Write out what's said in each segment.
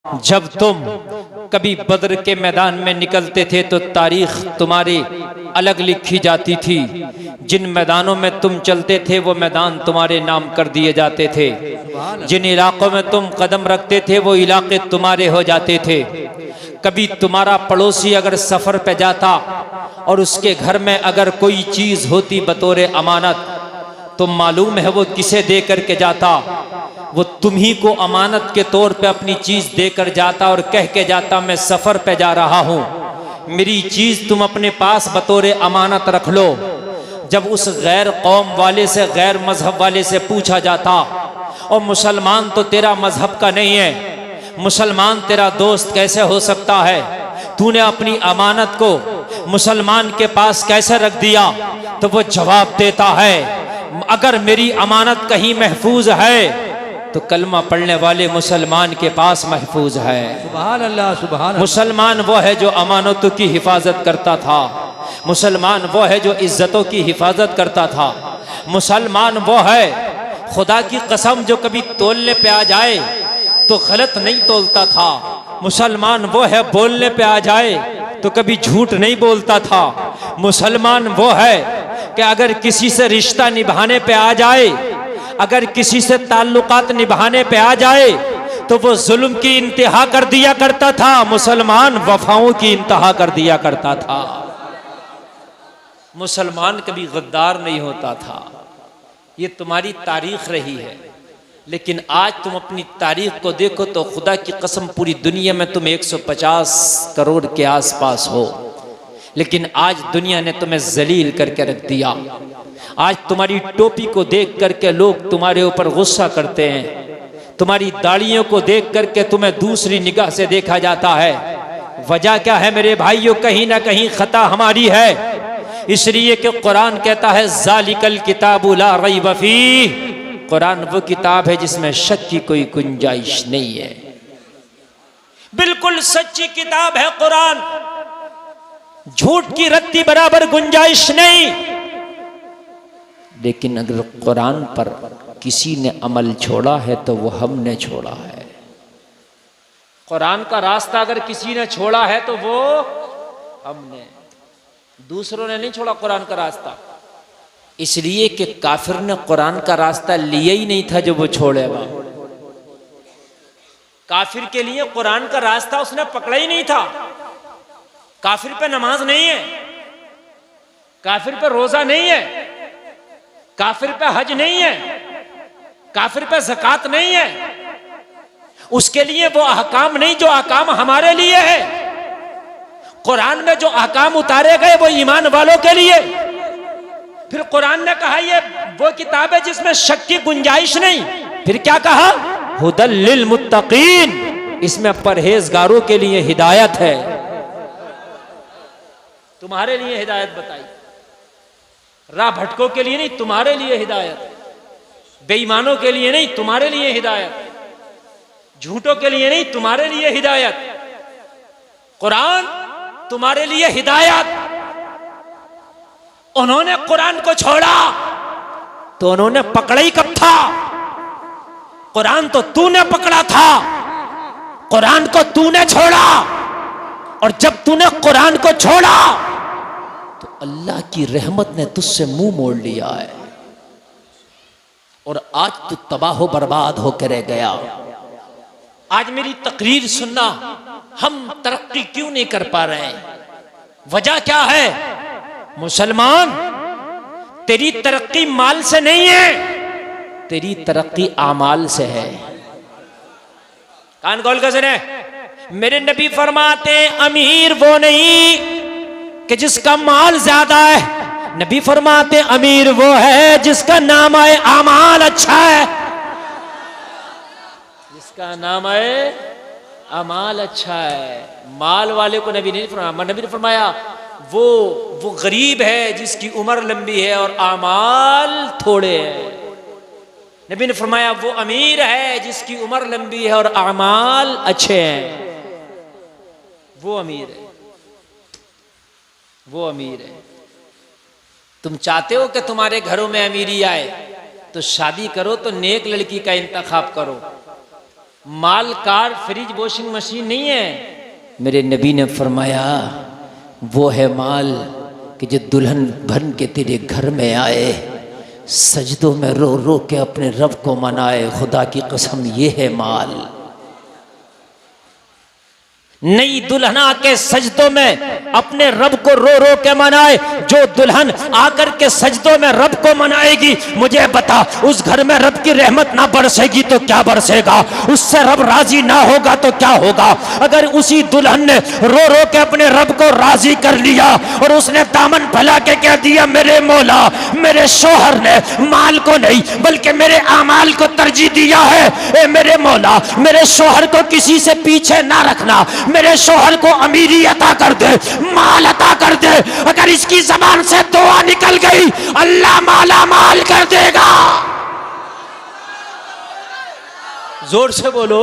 जब तुम कभी बद्र के मैदान में निकलते थे तो तारीख तुम्हारी अलग लिखी जाती थी। जिन मैदानों में तुम चलते थे वो मैदान तुम्हारे नाम कर दिए जाते थे। जिन इलाकों में तुम कदम रखते थे वो इलाके तुम्हारे हो जाते थे। कभी तुम्हारा पड़ोसी अगर सफ़र पे जाता और उसके घर में अगर कोई चीज़ होती बतौर अमानत, तो मालूम है वो किसे दे करके जाता, वो तुम्ही को अमानत के तौर पे अपनी चीज़ देकर जाता और कह के जाता मैं सफ़र पे जा रहा हूँ, मेरी चीज़ तुम अपने पास बतौर अमानत रख लो। जब उस गैर कौम वाले से, गैर मज़हब वाले से पूछा जाता और मुसलमान तो तेरा मज़हब का नहीं है, मुसलमान तेरा दोस्त कैसे हो सकता है, तूने अपनी अमानत को मुसलमान के पास कैसे रख दिया, तो वो जवाब देता है अगर मेरी अमानत कहीं महफूज है तो कलमा पढ़ने वाले मुसलमान के पास महफूज है। सुभान अल्लाह, सुभान अल्लाह। मुसलमान वो है जो अमानतों की हिफाजत करता था, मुसलमान वो है जो इज्जतों की हिफाजत करता था, मुसलमान वो है खुदा की कसम जो कभी तोलने पे आ जाए तो गलत नहीं तोलता था, मुसलमान वो है बोलने पे आ जाए तो कभी झूठ नहीं बोलता था, मुसलमान वो है कि अगर किसी से रिश्ता निभाने पे आ जाए, अगर किसी से ताल्लुकात निभाने पे आ जाए तो वो जुल्म की इंतहा कर दिया करता था, मुसलमान वफाओं की इंतहा कर दिया करता था। मुसलमान कभी गद्दार नहीं होता था। ये तुम्हारी तारीख रही है, लेकिन आज तुम अपनी तारीख को देखो तो खुदा की कसम पूरी दुनिया में तुम 150 करोड़ के आसपास हो, लेकिन आज दुनिया ने तुम्हें जलील करके रख दिया। आज तुम्हारी टोपी को देख करके लोग तुम्हारे ऊपर गुस्सा करते हैं, तुम्हारी दाढ़ियों को देख करके तुम्हें दूसरी निगाह से देखा जाता है। वजह क्या है मेरे भाइयों? कहीं ना कहीं खता हमारी है, इसलिए कि कुरान कहता है ज़ालिकल किताबु ला रैब फीह, कुरान वो किताब है जिसमें शक की कोई गुंजाइश नहीं है। बिल्कुल सच्ची किताब है कुरान, झूठ की रत्ती बराबर गुंजाइश नहीं। लेकिन अगर कुरान पर किसी ने अमल छोड़ा है तो वो हमने छोड़ा है। कुरान का रास्ता अगर किसी ने छोड़ा है तो वो हमने, दूसरों ने नहीं छोड़ा कुरान का रास्ता। इसलिए कि काफिर ने कुरान का रास्ता लिया ही नहीं था जो वो छोड़ेगा। काफिर के लिए कुरान का रास्ता उसने पकड़ा ही नहीं था। काफिर पे नमाज नहीं है, काफिर पे रोजा नहीं है, काफिर पे हज नहीं है, काफिर पे ज़कात नहीं है। उसके लिए वो अहकाम नहीं जो अहकाम हमारे लिए है। कुरान में जो अहकाम उतारे गए वो ईमान वालों के लिए। फिर कुरान ने कहा ये वो किताब है जिसमें शक की गुंजाइश नहीं। फिर क्या कहा? हुदल लिल मुत्तकीन, इसमें परहेजगारों के लिए हिदायत है। तुम्हारे लिए हिदायत बताई, राह भटकों के लिए नहीं, तुम्हारे लिए हिदायत, बेईमानों के लिए नहीं, तुम्हारे लिए हिदायत, झूठों के लिए नहीं, तुम्हारे लिए हिदायत। कुरान तुम्हारे लिए हिदायत। उन्होंने कुरान को छोड़ा तो उन्होंने पकड़ा ही कब था? कुरान तो तूने पकड़ा था, कुरान को तूने छोड़ा, और जब तूने कुरान को छोड़ा तो अल्लाह की रहमत ने तुझसे मुंह मोड़ लिया है और आज तू तबाह बर्बाद होकर रह गया। आज मेरी तकरीर सुनना, हम तरक्की क्यों नहीं कर पा रहे हैं? वजह क्या है? मुसलमान, तेरी तरक्की माल से नहीं है, तेरी तरक्की आमाल से है। कान खोल कर सुने, मेरे नबी फरमाते अमीर वो नहीं कि जिसका माल ज्यादा है, नबी फरमाते अमीर वो है जिसका नाम है आमाल अच्छा है, जिसका नाम है अमाल अच्छा है। माल वाले को नबी नहीं फरमाया, नबी ने फरमाया वो गरीब है जिसकी उम्र लंबी है और आमाल थोड़े हैं। नबी ने फरमाया वो अमीर है जिसकी उम्र लंबी है और आमाल अच्छे हैं। वो अमीर है, वो अमीर है। तुम चाहते हो कि तुम्हारे घरों में अमीरी आए तो शादी करो, तो नेक लड़की का इंतखाब करो। माल, कार, फ्रिज, वॉशिंग मशीन नहीं है। मेरे नबी ने फरमाया वो है माल कि जो दुल्हन बन के तेरे घर में आए, सजदों में रो रो के अपने रब को मनाए। खुदा की कसम ये है माल। नई दुल्हना के सजदों में अपने रब को रो रो के मनाए। जो दुल्हन आकर के सजदों में रब को मनाएगी, मुझे बता उस घर में रब की रहमत ना बरसेगी तो क्या बरसेगा, उससे रब राजी ना होगा तो क्या होगा। अगर उसी दुल्हन ने रो रो के अपने रब को राजी कर लिया और उसने दामन फैला के कह दिया मेरे मौला, मेरे शोहर ने माल को नहीं बल्कि मेरे आमाल को तरजीह दिया है, ए मेरे मौला मेरे शोहर को किसी से पीछे ना रखना, मेरे शोहर को अमीरी अता कर दे, माल अता कर दे। अगर इसकी जबान से दुआ निकल गई, अल्लाह माला माल कर देगा। जोर से बोलो।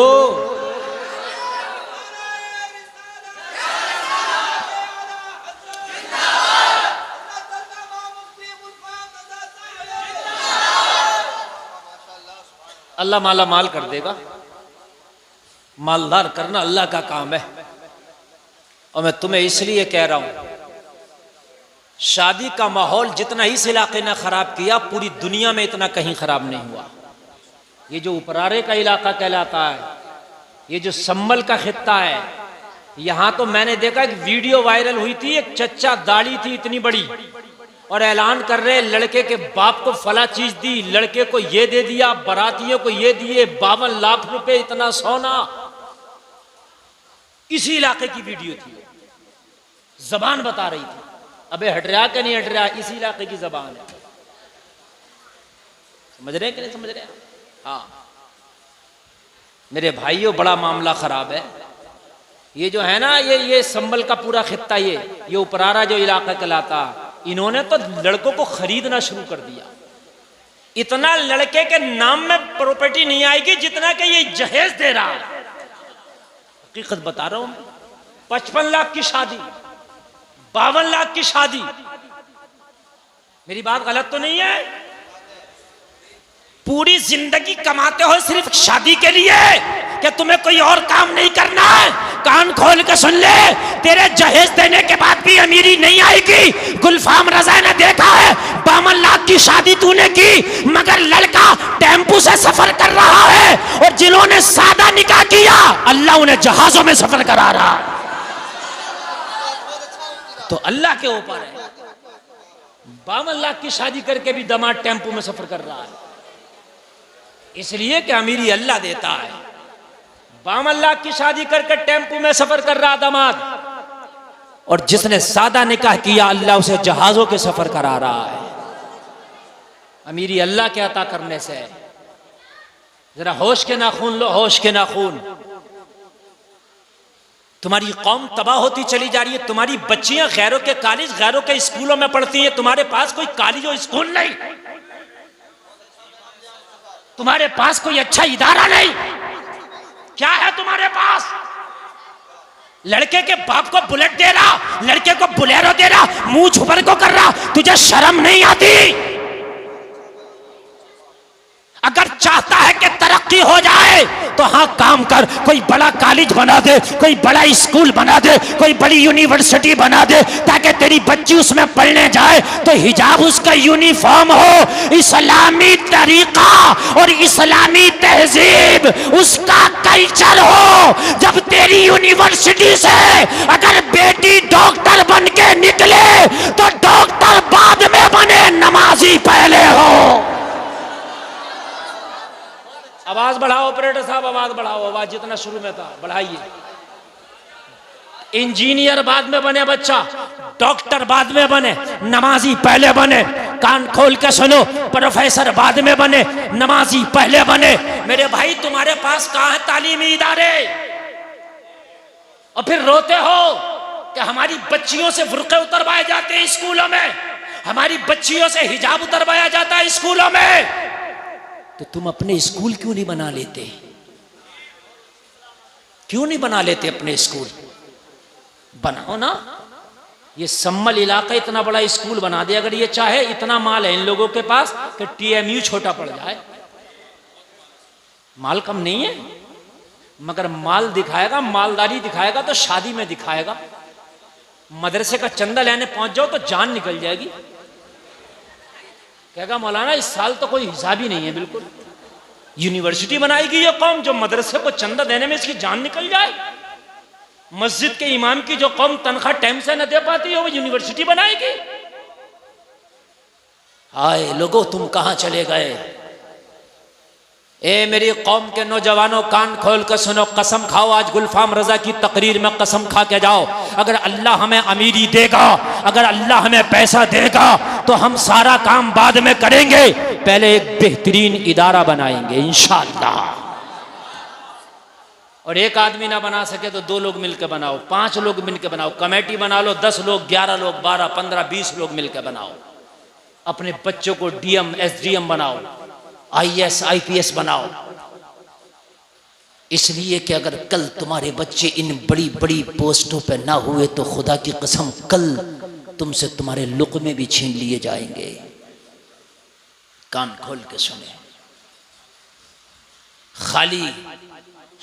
अल्लाह माला माल कर देगा। मालदार करना अल्लाह का काम है। और मैं तुम्हें इसलिए कह रहा हूं, शादी का माहौल जितना इस इलाके ने खराब किया, पूरी दुनिया में इतना कहीं खराब नहीं हुआ। ये जो उपरारे का इलाका कहलाता है, ये जो संभल का खित्ता है, यहां तो मैंने देखा एक वीडियो वायरल हुई थी, एक चच्चा दाढ़ी थी इतनी बड़ी और ऐलान कर रहे लड़के के बाप को फला चीज दी, लड़के को ये दे दिया, बारातियों को ये दिए, 52 लाख रुपए, इतना सोना। इसी इलाके की वीडियो थी, जबान बता रही थी। अबे हट रहा कि नहीं हट रहा, इसी इलाके की जबान है। समझ रहे हैं कि नहीं समझ रहे? हाँ मेरे भाइयों, बड़ा मामला खराब है। ये जो है ना, ये संभल का पूरा खित्ता, ये उपरारा जो इलाका कहलाता, इन्होंने तो लड़कों को खरीदना शुरू कर दिया। इतना लड़के के नाम में प्रॉपर्टी नहीं आएगी जितना कि ये जहेज दे रहा है। हकीकत बता रहा हूं, 55 लाख की शादी, 52 लाख की शादी। मेरी बात गलत तो नहीं है? पूरी जिंदगी कमाते हो सिर्फ शादी के लिए कि तुम्हें कोई और काम नहीं करना है। कान खोल के सुन ले, तेरे जहेज देने के बाद भी अमीरी नहीं आएगी। गुलफाम रजा ने देखा है, 52 लाख की शादी तूने की, मगर लड़का टेम्पू से सफर कर रहा है, और जिन्होंने सादा निकाह किया अल्लाह उन्हें जहाजों में सफर करा रहा है। तो अल्लाह के ऊपर है। 52 लाख की शादी करके भी दामाद टेम्पू में सफर कर रहा है, इसलिए कि अमीरी अल्लाह देता है। 52 लाख की शादी करके टेम्पू में सफर कर रहा दामाद, और जिसने सादा निकाह किया अल्लाह उसे जहाजों के सफर करा रहा है। अमीरी अल्लाह के अता करने से। जरा होश के नाखून लो, होश के नाखून। तुम्हारी कौम तबाह होती चली जा रही है। तुम्हारी बच्चियां गैरों के कॉलेज, गैरों के स्कूलों में पढ़ती हैं, तुम्हारे पास कोई कॉलेज और स्कूल नहीं, तुम्हारे पास कोई अच्छा इदारा नहीं। क्या है तुम्हारे पास? लड़के के बाप को बुलेट दे रहा, लड़के को बुलेरो दे रहा, मुंह छुपर को कर रहा, तुझे शर्म नहीं आती? अगर चाहता है कि तरक्की हो जाए तो हाँ काम कर, कोई बड़ा कॉलेज बना दे, कोई बड़ा स्कूल बना दे, कोई बड़ी यूनिवर्सिटी बना दे, ताकि तेरी बच्ची उसमें पढ़ने जाए तो हिजाब उसका यूनिफॉर्म हो, इस्लामी तरीका और इस्लामी तहजीब उसका कल्चर हो। जब तेरी यूनिवर्सिटी से अगर बेटी डॉक्टर बन के निकले तो डॉक्टर बाद में बने, नमाजी पहले हो। आवाज बढ़ाओ ऑपरेटर साहब, आवाज बढ़ाओ, आवाज जितना शुरू में था बढ़ाइए। इंजीनियर बाद में बने बच्चा, डॉक्टर बाद में बने, नमाजी पहले बने। कान खोल के सुनो, प्रोफेसर बाद में बने, नमाजी पहले बने। मेरे भाई तुम्हारे पास कहां है तालीमी इदारे? और फिर रोते हो कि हमारी बच्चियों से बुर्के उतरवाए जाते हैं स्कूलों में, हमारी बच्चियों से हिजाब उतरवाया जाता है स्कूलों में। तो तुम अपने स्कूल क्यों नहीं बना लेते? क्यों नहीं बना लेते अपने स्कूल? बनाओ ना। ये सम्मल इलाका इतना बड़ा स्कूल बना दे, अगर ये चाहे। इतना माल है इन लोगों के पास कि TMU छोटा पड़ जाए। माल कम नहीं है। मगर माल दिखाएगा, मालदारी दिखाएगा तो शादी में दिखाएगा। मदरसे का चंदा लेने पहुंच जाओ तो जान निकल जाएगी। कहेगा मौलाना इस साल तो कोई हिसाब ही नहीं है बिल्कुल। यूनिवर्सिटी बनाएगी ये कौम जो मदरसे को चंदा देने में इसकी जान निकल जाए। मस्जिद के इमाम की जो कौम तनख्वाह टाइम से न दे पाती है वो यूनिवर्सिटी बनाएगी। हाय लोगों तुम कहां चले गए। ए मेरी कौम के नौजवानों कान खोल कर सुनो, कसम खाओ आज गुलफाम रजा की तकरीर में कसम खा के जाओ, अगर अल्लाह हमें अमीरी देगा, अगर अल्लाह हमें पैसा देगा तो हम सारा काम बाद में करेंगे, पहले एक बेहतरीन इदारा बनाएंगे इंशाअल्लाह। और एक आदमी ना बना सके तो 2 लोग मिलकर बनाओ, 5 लोग मिलकर बनाओ, कमेटी बना लो, 10 लोग, 11 लोग, 12, 15, 20 लोग मिलकर बनाओ। अपने बच्चों को डीएम एसडीएम बनाओ, आईएएस आईपीएस बनाओ। इसलिए कि अगर कल तुम्हारे बच्चे इन बड़ी बड़ी पोस्टों पे ना हुए तो खुदा की कसम कल तुमसे तुम्हारे लुक़मे भी छीन लिए जाएंगे। कान खोल के सुने, खाली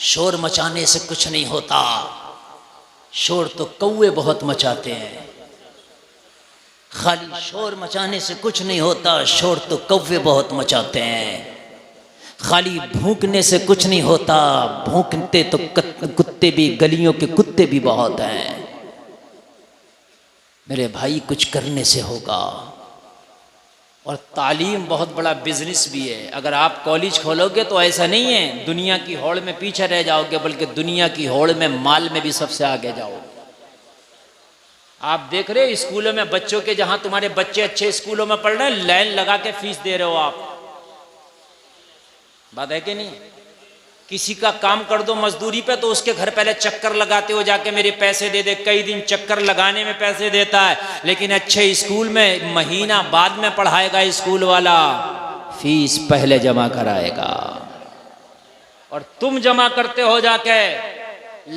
शोर मचाने से कुछ नहीं होता। शोर तो कौवे बहुत मचाते हैं। खाली शोर मचाने से कुछ नहीं होता, शोर तो कौवे बहुत मचाते हैं। खाली भूखने से कुछ नहीं होता, भूखते तो कुत्ते भी, गलियों के कुत्ते भी बहुत हैं। मेरे भाई कुछ करने से होगा। और तालीम बहुत बड़ा बिजनेस भी है। अगर आप कॉलेज खोलोगे तो ऐसा नहीं है दुनिया की होड़ में पीछे रह जाओगे, बल्कि दुनिया की होड़ में माल में भी सबसे आगे जाओ। आप देख रहे हो स्कूलों में बच्चों के, जहां तुम्हारे बच्चे अच्छे स्कूलों में पढ़ रहे हैं, लाइन लगा के फीस दे रहे हो आप। बात है कि नहीं? किसी का काम कर दो मजदूरी पे तो उसके घर पहले चक्कर लगाते हो जाके, मेरे पैसे दे दे। कई दिन चक्कर लगाने में पैसे देता है, लेकिन अच्छे स्कूल में महीना बाद में पढ़ाएगा स्कूल वाला, फीस पहले जमा कराएगा। और तुम जमा करते हो जाके,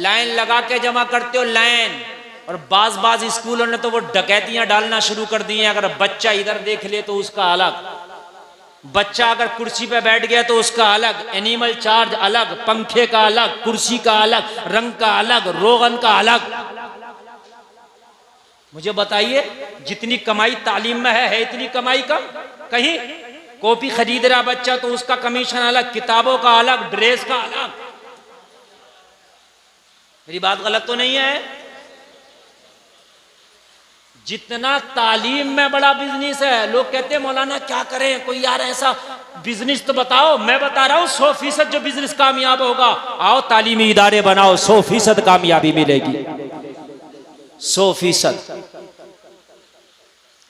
लाइन लगा के जमा करते हो लाइन। और बाज स्कूलों ने तो वो डकैतियां डालना शुरू कर दी हैं। अगर बच्चा इधर देख ले तो उसका अलग, बच्चा अगर कुर्सी पे बैठ गया तो उसका अलग, एनिमल चार्ज अलग, पंखे का अलग, कुर्सी का अलग, रंग का अलग, रोगन का अलग। मुझे बताइए जितनी कमाई तालीम में है इतनी कमाई कम कहीं? कॉपी खरीद रहा बच्चा तो उसका कमीशन अलग, किताबों का अलग, ड्रेस का अलग। मेरी बात गलत तो नहीं है? जितना तालीम में बड़ा बिजनेस है, लोग कहते हैं मौलाना क्या करें, कोई यार ऐसा बिजनेस तो बताओ। मैं बता रहा हूं 100% जो बिजनेस कामयाब होगा, आओ तालीमी इदारे बनाओ, 100% कामयाबी मिलेगी, 100%।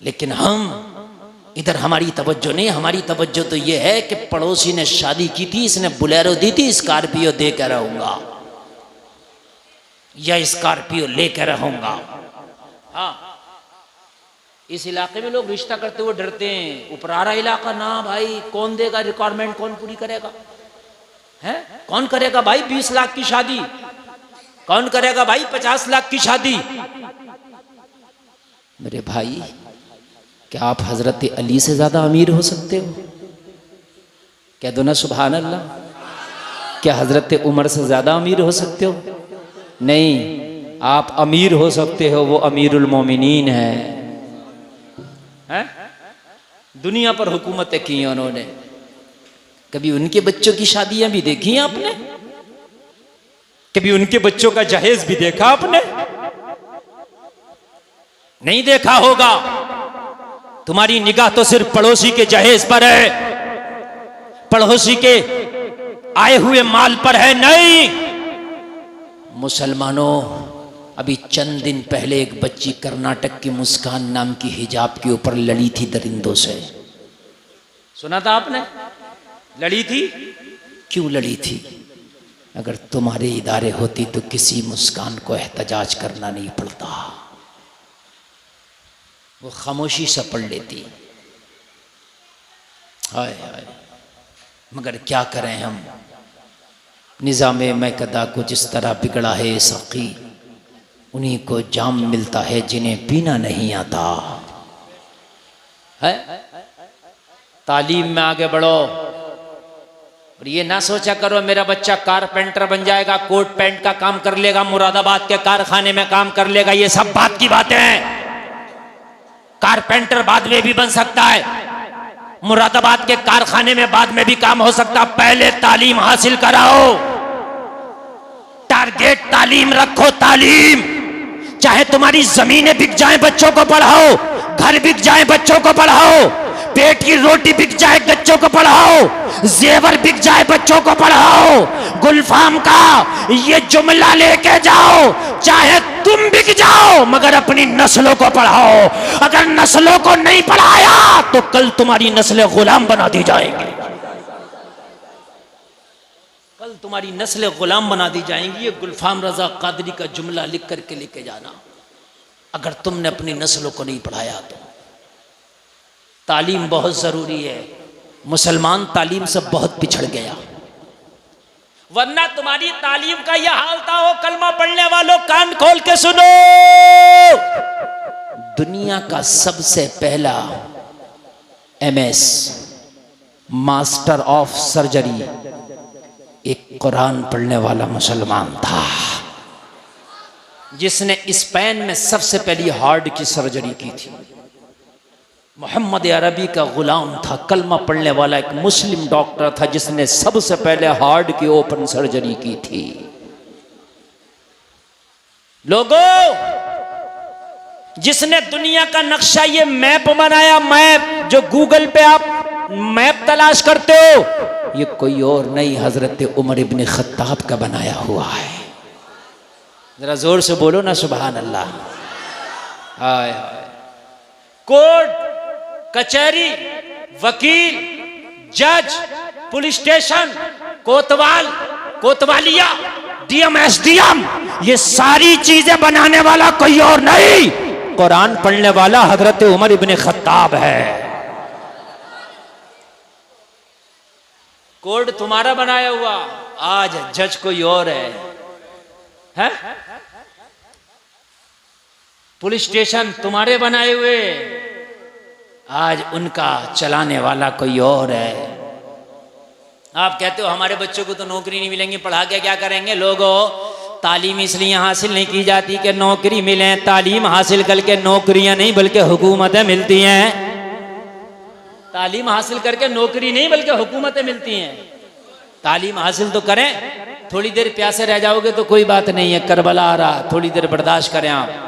लेकिन हम इधर हमारी तवज्जो नहीं। हमारी तवज्जो तो यह है कि पड़ोसी ने शादी की थी, इसने बुलेरो दी थी, स्कॉर्पियो दे कर रहूंगा या स्कॉर्पियो लेकर रहूंगा। हाँ, इस इलाके में लोग रिश्ता करते हुए डरते हैं। उपरारा इलाका ना भाई, कौन देगा रिक्वायरमेंट, कौन पूरी करेगा? है कौन करेगा भाई 20 लाख की शादी? कौन करेगा भाई 50 लाख की शादी? मेरे भाई क्या आप हजरत अली से ज्यादा अमीर हो सकते हो? कह दो ना सुभान अल्लाह। क्या हजरत उमर से ज्यादा अमीर हो सकते हो? नहीं, आप अमीर हो सकते हो, वो अमीरुल मोमिनीन है। दुनिया पर हुकूमतें की उन्होंने। कभी उनके बच्चों की शादियां भी देखी हैं आपने? कभी उनके बच्चों का जहेज भी देखा आपने? नहीं देखा होगा। तुम्हारी निगाह तो सिर्फ पड़ोसी के जहेज पर है, पड़ोसी के आए हुए माल पर है। नहीं मुसलमानों, अभी चंद दिन पहले एक बच्ची कर्नाटक की मुस्कान नाम की हिजाब के ऊपर लड़ी थी दरिंदों से। सुना था आपने? लड़ी थी। क्यों लड़ी थी? अगर तुम्हारे इदारे होती तो किसी मुस्कान को एहतजाज करना नहीं पड़ता, वो खामोशी से पढ़ लेती। हाय हाय, मगर क्या करें हम, निज़ामे मैकदा को जिस तरह बिगड़ा है सकी, उन्हीं को जाम मिलता है जिन्हें पीना नहीं आता है। तालीम में आगे बढ़ो, और ये ना सोचा करो मेरा बच्चा कारपेंटर बन जाएगा, कोट पैंट का काम कर लेगा, मुरादाबाद के कारखाने में काम कर लेगा। ये सब बात की बातें हैं। कारपेंटर बाद में भी बन सकता है, मुरादाबाद के कारखाने में बाद में भी काम हो सकता। पहले तालीम हासिल कराओ, टारगेट तालीम रखो। तालीम चाहे तुम्हारी जमीनें बिक जाएं, बच्चों को पढ़ाओ, घर बिक जाए बच्चों को पढ़ाओ, पेट की रोटी बिक जाए बच्चों को पढ़ाओ, जेवर बिक जाए बच्चों को पढ़ाओ। गुलफाम का ये जुमला लेके जाओ, चाहे तुम बिक जाओ मगर अपनी नस्लों को पढ़ाओ। अगर नस्लों को नहीं पढ़ाया तो कल तुम्हारी नस्लें गुलाम बना दी जाएंगी, कल तुम्हारी नस्लें गुलाम बना दी जाएंगी। ये गुलफाम रजा कादरी का जुमला लिख करके लेके जाना, अगर तुमने अपनी नस्लों को नहीं पढ़ाया तो। तालीम बहुत जरूरी है। मुसलमान तालीम से बहुत पिछड़ गया, वरना तुम्हारी तालीम का यह हाल था। हो कलमा पढ़ने वालों कान खोल के सुनो, दुनिया का सबसे पहला MS मास्टर ऑफ सर्जरी एक कुरान पढ़ने वाला मुसलमान था, जिसने स्पेन में सबसे पहली हार्ट की सर्जरी की थी। मोहम्मद अरबी का गुलाम था, कलमा पढ़ने वाला एक मुस्लिम डॉक्टर था, जिसने सबसे पहले हार्ट की ओपन सर्जरी की थी। लोगों, जिसने दुनिया का नक्शा, ये मैप बनाया, मैप जो गूगल पे आप मैप तलाश करते हो, ये कोई और नहीं, हजरत उमर इब्न खत्ताब का बनाया हुआ है। जरा जोर से बोलो ना सुभान अल्लाह। हाय हाय। कोर्ट कचहरी, वकील, जज, पुलिस स्टेशन, कोतवाल, कोतवालिया, DM SDM, ये सारी चीजें बनाने वाला कोई और नहीं, कुरान पढ़ने वाला हजरत उमर इब्न खत्ताब है। कोड तुम्हारा बनाया हुआ, आज जज कोई और है? पुलिस स्टेशन तुम्हारे बनाए हुए, आज उनका चलाने वाला कोई और है। आप कहते हो हमारे बच्चों को तो नौकरी नहीं मिलेंगी, पढ़ा के क्या करेंगे? लोगों, तालीम इसलिए हासिल नहीं की जाती कि नौकरी मिले, तालीम हासिल करके नौकरियां नहीं बल्कि हुकूमतें मिलती हैं। तालीम हासिल करके नौकरी नहीं बल्कि हुकूमतें मिलती हैं। तालीम हासिल तो करें, थोड़ी देर प्यासे रह जाओगे तो कोई बात नहीं है, करबला आ रहा, थोड़ी देर बर्दाश्त करें आप।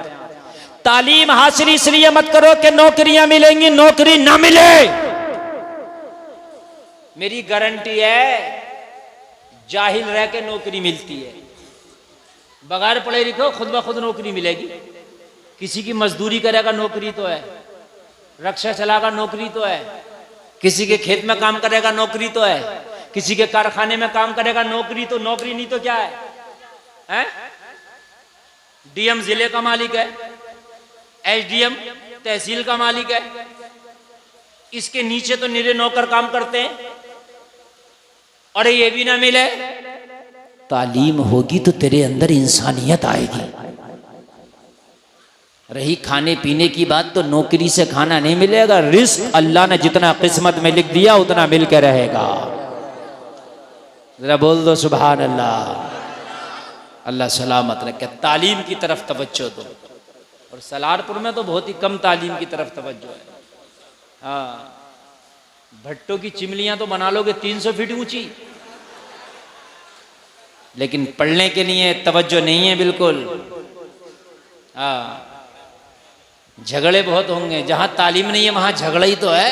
तालीम हासिल इसलिए मत करो कि नौकरियां मिलेंगी, नौकरी ना मिले। मेरी गारंटी है, जाहिल रह के नौकरी मिलती है, बगैर पढ़े लिखे खुद ब खुद नौकरी मिलेगी। किसी की मजदूरी करेगा नौकरी तो है, रक्षा चलाएगा नौकरी तो है, किसी के खेत में काम करेगा नौकरी तो है, किसी के कारखाने में काम करेगा नौकरी तो। नौकरी नहीं तो क्या है? DM जिले का मालिक है, SDM तहसील का मालिक है, इसके नीचे तो निरे नौकर काम करते हैं। और ये भी ना मिले, तालीम होगी तो तेरे अंदर इंसानियत आएगी। रही खाने पीने की बात, तो नौकरी से खाना नहीं मिलेगा, रिस्क अल्लाह ने जितना किस्मत में लिख दिया उतना मिल के रहेगा। जरा बोल दो सुभान अल्लाह। अल्लाह सलामत रखे। तालीम की तरफ तवज्जो दो। और सलारपुर में तो बहुत ही कम तालीम की तरफ तवज्जो है। हाँ, भट्टों की चिमलियां तो बना लोगे 300 फीट ऊंची, लेकिन पढ़ने के लिए तवज्जो नहीं है बिल्कुल। हाँ, झगड़े बहुत होंगे। जहां तालीम नहीं है वहां झगड़ा ही तो है।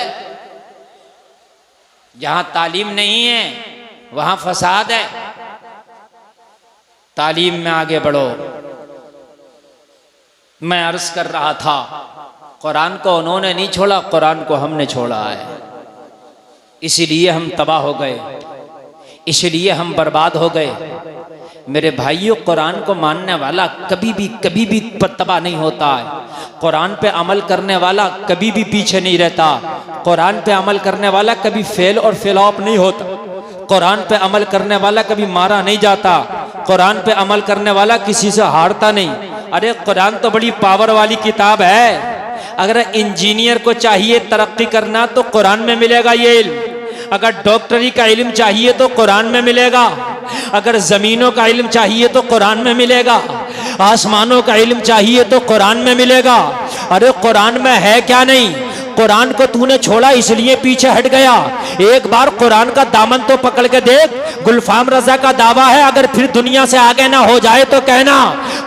जहां तालीम नहीं है वहां फसाद है। तालीम में आगे बढ़ो। मैं अर्ज कर रहा था, कुरान को उन्होंने नहीं छोड़ा, कुरान को हमने छोड़ा है। इसीलिए हम तबाह हो गए, इसलिए हम बर्बाद हो गए। मेरे भाइयों, कुरान को मानने वाला कभी भी तबाह नहीं होता है। कुरान पे अमल करने वाला कभी भी पीछे नहीं रहता। कुरान पे अमल करने वाला कभी फेल और फेलऑफ नहीं होता। कुरान पे अमल करने वाला कभी मारा नहीं जाता। कुरान पे अमल करने वाला किसी से हारता नहीं। अरे कुरान तो बड़ी पावर वाली किताब है। अगर इंजीनियर को चाहिए तरक्की करना तो कुरान में मिलेगा ये इल्म। अगर डॉक्टरी का इल्म चाहिए तो कुरान में मिलेगा, अगर जमीनों का इल्म चाहिए तो कुरान में मिलेगा, आसमानों का इल्म चाहिए तो कुरान में मिलेगा। अरे कुरान में है क्या नहीं? कुरान को तूने छोड़ा इसलिए पीछे हट गया। एक बार कुरान का दामन तो पकड़ के देख। गुलफाम रजा का दावा है अगर फिर दुनिया से आगे ना हो जाए तो कहना।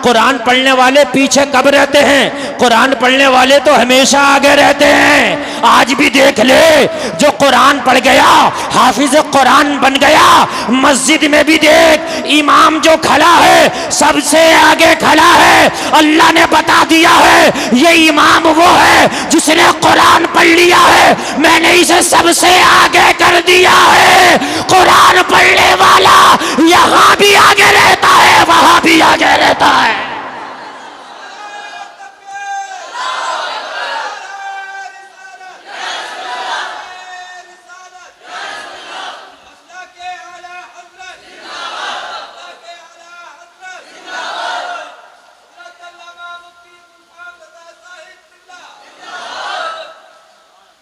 कुरान पढ़ने वाले पीछे कब रहते हैं? कुरान पढ़ने वाले तो हमेशा आगे रहते हैं। आज भी देख ले, जो कुरान पढ़ गया हाफिज कुरान बन गया। मस्जिद में भी देख, इमाम जो खड़ा है सबसे आगे खड़ा है। अल्लाह ने बता दिया है ये इमाम वो है जिसने कुरान पढ़ लिया है, मैंने इसे सबसे आगे कर दिया है। कुरान पढ़ने वाला यहां भी आगे रहता है, वहां भी आगे रहता है।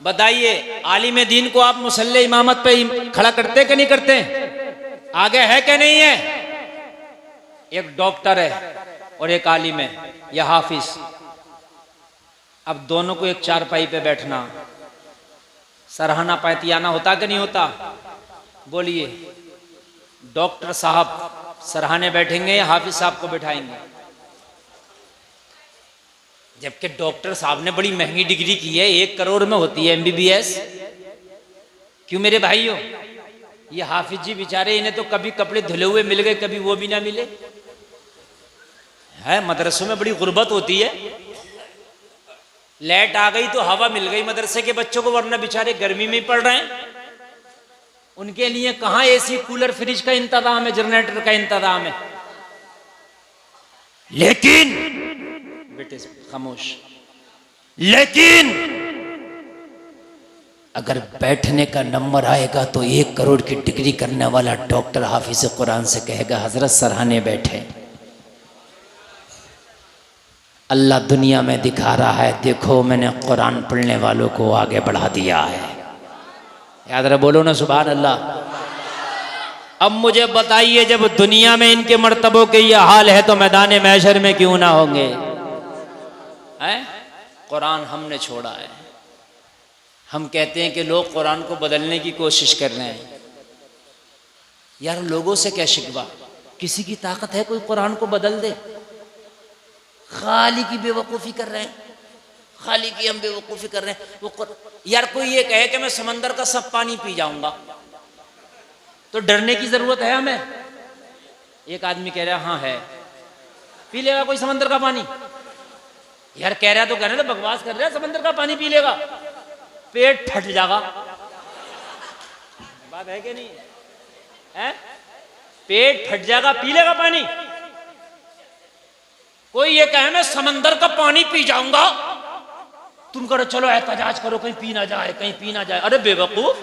बताइए, आलिम दीन को आप मुसल्ले इमामत पे खड़ा करते कि नहीं करते? आगे है कि नहीं है? एक डॉक्टर है और एक आलिम है या हाफिज। अब दोनों को एक चारपाई पे बैठना, सराहना पैतियाना होता कि नहीं होता? बोलिए, डॉक्टर साहब सराहने बैठेंगे या हाफिज साहब को बैठाएंगे? जबकि डॉक्टर साहब ने बड़ी महंगी डिग्री की है, 1 करोड़ में होती है MBBS। क्यों मेरे भाइयों? ये हाफिज जी बेचारे, इन्हें तो कभी कपड़े धुले हुए मिल गए, कभी वो भी ना मिले है। मदरसों में बड़ी गुर्बत होती है। लाइट आ गई तो हवा मिल गई मदरसे के बच्चों को, वरना बेचारे गर्मी में ही पढ़ रहे हैं। उनके लिए कहां AC कूलर फ्रिज का इंतजाम है, जनरेटर का इंतजाम है। लेकिन बेटे खामोश, लेकिन अगर बैठने का नंबर आएगा तो 1 करोड़ की डिग्री करने वाला डॉक्टर हाफिज कुरान से कहेगा हजरत सराहने बैठे। अल्लाह दुनिया में दिखा रहा है, देखो मैंने कुरान पढ़ने वालों को आगे बढ़ा दिया है। याद रहे, बोलो ना सुभान अल्लाह। अब मुझे बताइए, जब दुनिया में इनके मर्तबों के ये हाल है तो मैदान महशर में क्यों ना होंगे? है? कुरान हमने छोड़ा है। हम कहते हैं कि लोग कुरान को बदलने की कोशिश कर रहे हैं। यार लोगों से क्या शिकवा? किसी की ताकत है कोई कुरान को बदल दे? खाली की बेवकूफ़ी कर रहे हैं, खाली की हम बेवकूफ़ी कर रहे हैं। वो यार कोई ये कहे कि मैं समंदर का सब पानी पी जाऊंगा तो डरने की जरूरत है हमें? एक आदमी कह रहा है हाँ है, पी लेगा कोई समंदर का पानी? यार कह रहा तो कह रहे, तो बकवास कर रहे हैं, समंदर का पानी पी लेगा, पेट फट जाएगा। बात है कि नहीं है? पेट फट जाएगा, पी लेगा पानी। कोई ये कहे मैं समंदर का पानी पी जाऊंगा, तुम करो चलो एहतजाज करो कहीं पी ना जाए, कहीं पी ना जाए। अरे बेवकूफ,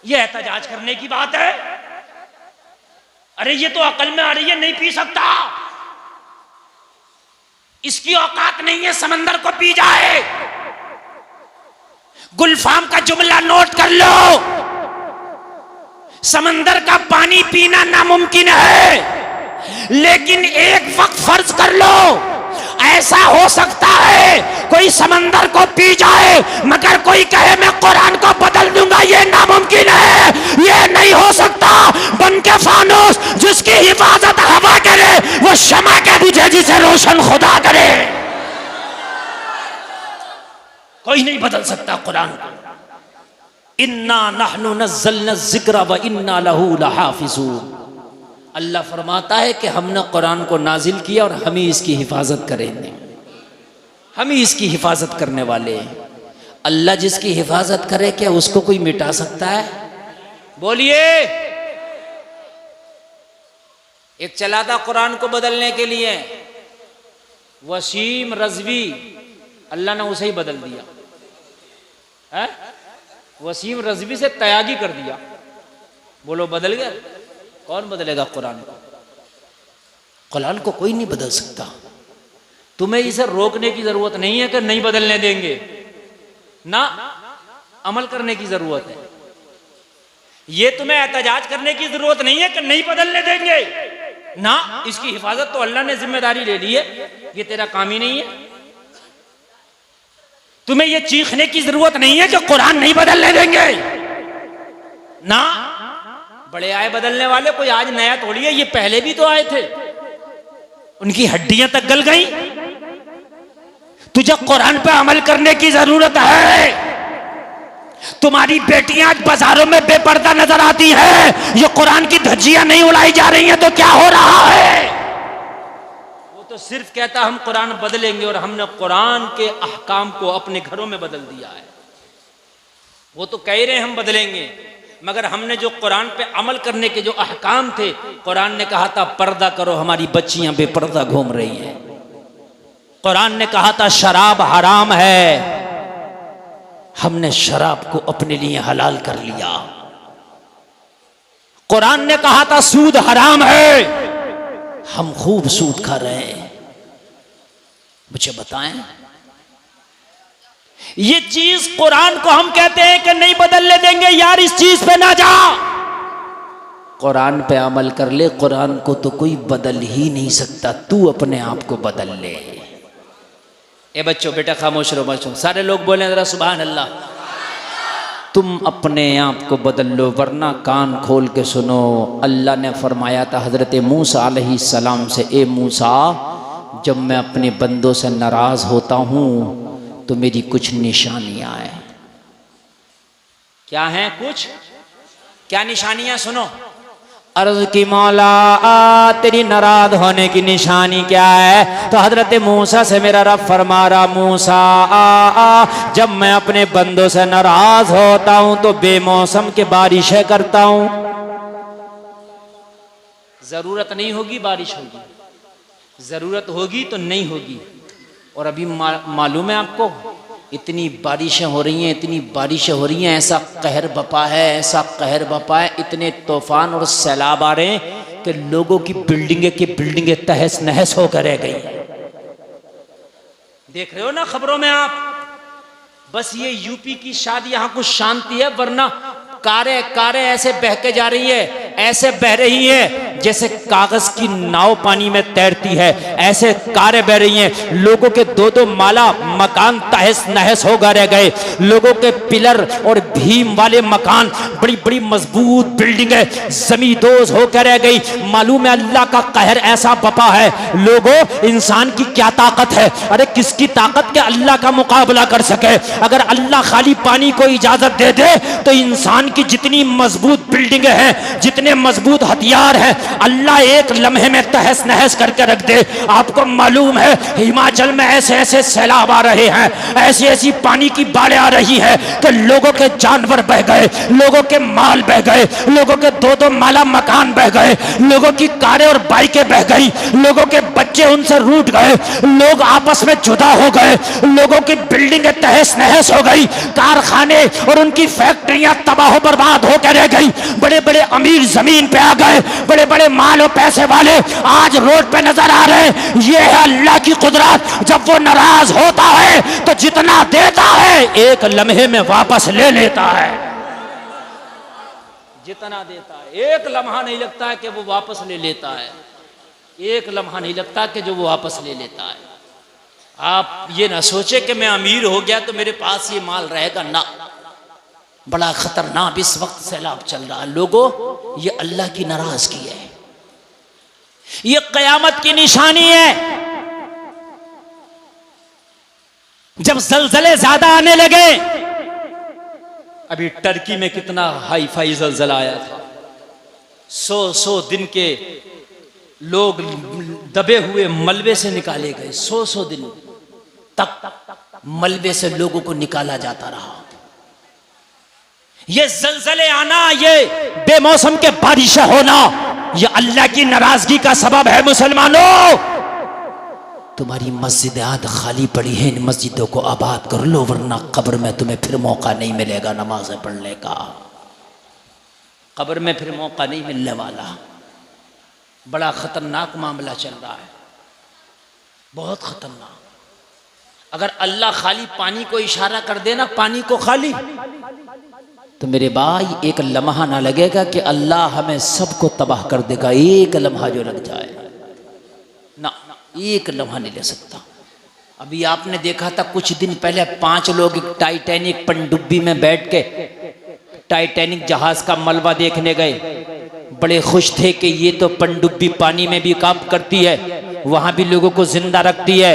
ये एहतजाज करने की बात है? अरे ये तो अकल में आ रही है, नहीं पी सकता, इसकी औकात नहीं है समंदर को पी जाए। गुलफाम का जुमला नोट कर लो, समंदर का पानी पीना नामुमकिन है, लेकिन एक वक्त फर्ज कर लो ऐसा हो सकता है कोई समंदर को पी जाए मगर कोई कहे मैं कुरान को बदल दूंगा, ये नामुमकिन है, ये नहीं हो सकता। बन के फानूस जिसकी हिफाजत हवा करे वो शमा के बुझे जिसे रोशन खुदा करे। कोई नहीं बदल सकता कुरान को। इन्ना नहनु नज़्ज़लना ज़िक्र व इन्ना लहू लहाफ़िज़ून। अल्लाह फरमाता है कि हमने कुरान को नाजिल किया और हम ही इसकी हिफाजत करेंगे, हम ही इसकी हिफाजत करने वाले हैं। अल्लाह जिसकी हिफाजत करे क्या उसको कोई मिटा सकता है? बोलिए। एक चला था कुरान को बदलने के लिए, वसीम रजवी, अल्लाह ने उसे ही बदल दिया है? वसीम रजवी से तयागी कर दिया। बोलो बदल गया? कौन बदलेगा कुरान को? कुरान को कोई नहीं बदल सकता। तुम्हें इसे रोकने की जरूरत नहीं है कि नहीं बदलने देंगे, ना अमल करने की जरूरत है। ये तुम्हें एहतजाज करने की जरूरत नहीं है कि नहीं बदलने देंगे ना, इसकी हिफाजत तो अल्लाह ने जिम्मेदारी ले ली है, ये तेरा काम ही नहीं है। तुम्हें ये चीखने की जरूरत नहीं है कि कुरान नहीं बदलने देंगे ना। बड़े आए बदलने वाले, कोई आज नया थोड़ी है, ये पहले भी तो आए थे, उनकी हड्डियां तक गल गई। तुझे कुरान पे अमल करने की जरूरत है। तुम्हारी बेटियां आज बाजारों में बेपर्दा नजर आती हैं, ये कुरान की धज्जियां नहीं उड़ाई जा रही हैं तो क्या हो रहा है? वो तो सिर्फ कहता हम कुरान बदलेंगे, और हमने कुरान के अहकाम को अपने घरों में बदल दिया है। वो तो कह रहे हैं हम बदलेंगे, मगर हमने जो कुरान पे अमल करने के जो अहकाम थे, कुरान ने कहा था पर्दा करो, हमारी बच्चियां बेपर्दा घूम रही हैं। कुरान ने कहा था शराब हराम है, हमने शराब को अपने लिए हलाल कर लिया। कुरान ने कहा था सूद हराम है, हम खूब सूद खा रहे हैं। मुझे बताएं, ये चीज कुरान को हम कहते हैं कि नहीं बदलने देंगे, यार इस चीज पे ना जा। कुरान पे अमल कर ले, कुरान को तो कोई बदल ही नहीं सकता, तू अपने आप को बदल ले। ए बच्चों, बेटा खामोश रहो, बच्चों सारे लोग बोले जरा सुभान अल्लाह। तुम अपने आप को बदल लो, वरना कान खोल के सुनो। अल्लाह ने फरमाया था हजरत मूसा अलैहिस्सलाम से, ए मूसा जब मैं अपने बंदों से नाराज होता हूं तो मेरी कुछ निशानियां हैं। क्या हैं? कुछ क्या निशानियां? सुनो। अर्ज की मौला तेरी नाराज होने की निशानी क्या है? तो हजरत मूसा से मेरा रब फरमा रहा, मूसा जब मैं अपने बंदों से नाराज होता हूं तो बेमौसम के बारिशें करता हूं। जरूरत नहीं होगी बारिश होगी, जरूरत होगी तो नहीं होगी। और अभी मालूम है आपको, इतनी बारिशें हो रही हैं, इतनी बारिशें हो रही हैं, ऐसा कहर बपा है, ऐसा कहर बपा है, इतने तूफान और सैलाब आ रहे हैं कि लोगों की बिल्डिंगें तहस नहस होकर रह गई। देख रहे हो ना खबरों में आप। बस ये यूपी की शायद यहाँ कुछ शांति है, वरना कारें ऐसे बह के जा रही है, ऐसे बह रही है जैसे कागज की नाव पानी में तैरती है, ऐसे कारें बह रही हैं। लोगों के दो माला मकान तहस नहस हो रह गए, लोगों के पिलर और भीम वाले मकान, बड़ी बड़ी मजबूत बिल्डिंगें जमींदोज होकर रह गई। मालूम है अल्लाह का कहर ऐसा बपा है। लोगों, इंसान की क्या ताकत है? अरे किसकी ताकत के अल्लाह का मुकाबला कर सके? अगर अल्लाह खाली पानी को इजाजत दे दे तो इंसान की जितनी मजबूत बिल्डिंगें हैं, जितने मजबूत हथियार हैं, अल्लाह एक लम्हे में तहस नहस करके रख दे। आपको मालूम है हिमाचल में ऐसे ऐसे सैलाब आ रहे हैं, ऐसी ऐसी पानी की बाढ़ें आ रही है कि लोगों के जानवर बह गए, लोगों के माल बह गए, लोगों के दो माला मकान बह गए, लोगों की कारें और बाइकें बह गई, लोगों के बच्चे उनसे रूठ गए, लोग आपस में जुदा हो गए, लोगों की बिल्डिंगें तहस नहस हो गई, कारखाने और उनकी फैक्ट्रियां तबाह बर्बाद होकर रह गई। बड़े बड़े अमीर जमीन पे आ गए, बड़े बड़े माल और पैसे वाले आज रोड पे नजर आ रहे हैं। ये है अल्लाह की कुदरत। जब वो नाराज होता है तो जितना देता है एक लम्हे में वापस ले लेता है। जितना देता है एक लम्हा नहीं लगता है कि वो वापस ले लेता है, एक लम्हा नहीं लगता कि जो वो वापस ले लेता है। आप ये ना सोचे कि मैं अमीर हो गया तो मेरे पास ये माल रहेगा, ना। बड़ा खतरनाक इस वक्त सैलाब चल रहा है। लोगों, ये अल्लाह की नाराजगी है, ये कयामत की निशानी है। जब जलजले ज्यादा आने लगे, अभी टर्की में कितना हाई फाई जलजला आया था, 100 दिन के लोग दबे हुए मलबे से निकाले गए। 100 दिन तक मलबे से लोगों को निकाला जाता रहा। ये जलजले आना, ये बेमौसम के बारिशें होना, ये अल्लाह की नाराजगी का सबब है। मुसलमानों, तुम्हारी मस्जिद खाली पड़ी है, इन मस्जिदों को आबाद कर लो, वरना कब्र में तुम्हें फिर मौका नहीं मिलेगा नमाज़ें पढ़ने का। कब्र में फिर मौका नहीं मिलने वाला। बड़ा खतरनाक मामला चल रहा है, बहुत खतरनाक। अगर अल्लाह खाली पानी को इशारा कर देना, पानी को खाली, तो मेरे भाई एक लम्हा ना लगेगा कि अल्लाह हमें सबको तबाह कर देगा। एक लम्हा जो लग जाए ना, एक लम्हा नहीं ले सकता। अभी आपने देखा था कुछ दिन पहले 5 लोग टाइटैनिक पनडुब्बी में बैठ के टाइटैनिक जहाज का मलबा देखने गए। बड़े खुश थे कि ये तो पनडुब्बी पानी में भी काम करती है, वहां भी लोगों को जिंदा रखती है।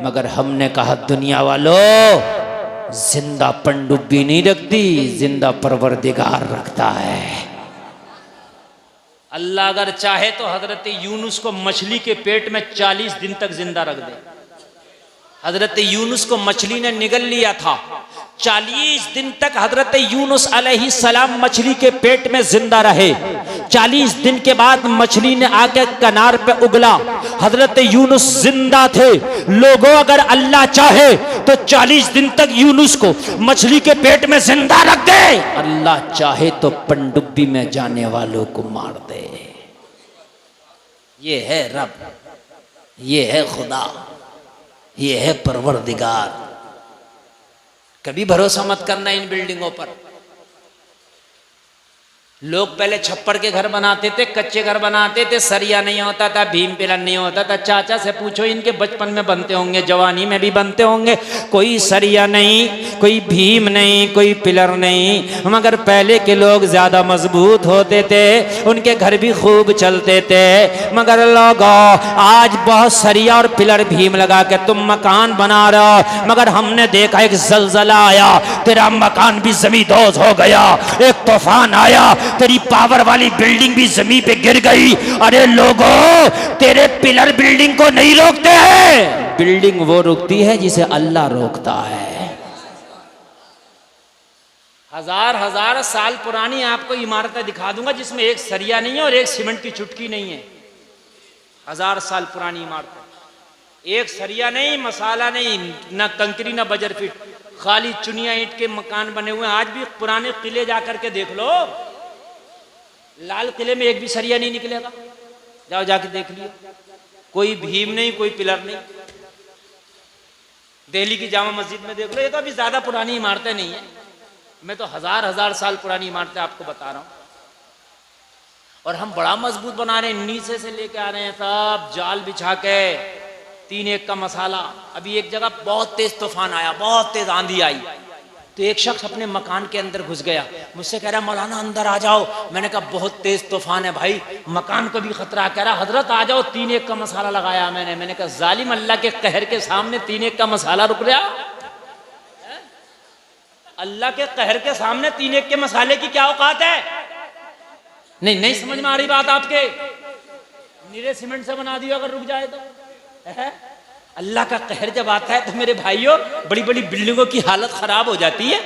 मगर हमने कहा दुनिया वालों, जिंदा पनडुब्बी नहीं रखती, जिंदा परवरदिगार रखता है। अल्लाह अगर चाहे तो हजरत यूनुस को मछली के पेट में 40 दिन तक जिंदा रख दे। हजरत यूनुस को मछली ने निगल लिया था, 40 दिन तक हजरत यूनुस अलैहिस्सलाम मछली के पेट में जिंदा रहे। 40 दिन के बाद मछली ने आके किनार पे उगला, हजरत यूनुस जिंदा थे। लोगों अगर अल्लाह चाहे तो 40 दिन तक यूनुस को मछली के पेट में जिंदा रख दे, अल्लाह चाहे तो पनडुब्बी में जाने वालों को मार दे। ये है रब, ये है खुदा, ये है परवरदिगार। कभी भरोसा मत करना इन बिल्डिंगों पर। लोग पहले छप्पर के घर बनाते थे, कच्चे घर बनाते थे, सरिया नहीं होता था, भीम पिलर नहीं होता था। चाचा से पूछो, इनके बचपन में बनते होंगे, जवानी में भी बनते होंगे। कोई सरिया नहीं, कोई भीम नहीं, कोई पिलर नहीं, मगर पहले के लोग ज्यादा मजबूत होते थे, उनके घर भी खूब चलते थे। मगर लोगों, आज बहुत सरिया और पिलर भीम लगा के तुम मकान बना रहे हो, मगर हमने देखा एक जलजला आया, तेरा मकान भी जमींदोज हो गया। एक तूफान आया, तेरी पावर वाली बिल्डिंग भी जमीन पे गिर गई। अरे लोगों, तेरे पिलर बिल्डिंग को नहीं रोकते हैं, बिल्डिंग वो रोकती है जिसे अल्लाह रोकता है। हजार साल पुरानी आपको इमारतें दिखा दूंगा जिसमें एक सरिया नहीं है और एक सीमेंट की चुटकी नहीं है। 1000 साल पुरानी इमारतें, एक सरिया नहीं, मसाला नहीं, ना कंकरी ना बजर फीट, खाली चुनिया ईंट के मकान बने हुए हैं। आज भी पुराने किले जाकर के देख लो, लाल किले में एक भी सरिया नहीं निकलेगा, जाओ जाके देख लियो। कोई भीम नहीं, कोई पिलर नहीं। दिल्ली की जामा मस्जिद में देख लो, ये तो अभी ज्यादा पुरानी इमारतें नहीं है, मैं तो हजार साल पुरानी इमारतें आपको बता रहा हूं। और हम बड़ा मजबूत बना रहे हैं, नीचे से लेके आ रहे हैं सब जाल बिछा के, 3-1 का मसाला। अभी एक जगह बहुत तेज तूफान आया, बहुत तेज आंधी आई, तो एक शख्स अपने मकान के अंदर घुस गया, मुझसे कह रहा मौलाना अंदर आ जाओ। मैंने कहा बहुत तेज तूफान है भाई, मकान को भी खतरा। कह रहा हजरत आ जाओ, 3-1 का मसाला लगाया मैंने कहा जालिम, अल्लाह के कहर के सामने 3-1 का मसाला रुक गया। अल्लाह के कहर के सामने 3-1 के मसाले की क्या औकात है? नहीं समझ में आ रही बात आपके? नीरे सीमेंट से बना दियो अगर रुक जाए तो। अल्लाह का कहर जब आता है तो मेरे भाइयों, बड़ी बड़ी बिल्डिंगों की हालत खराब हो जाती है।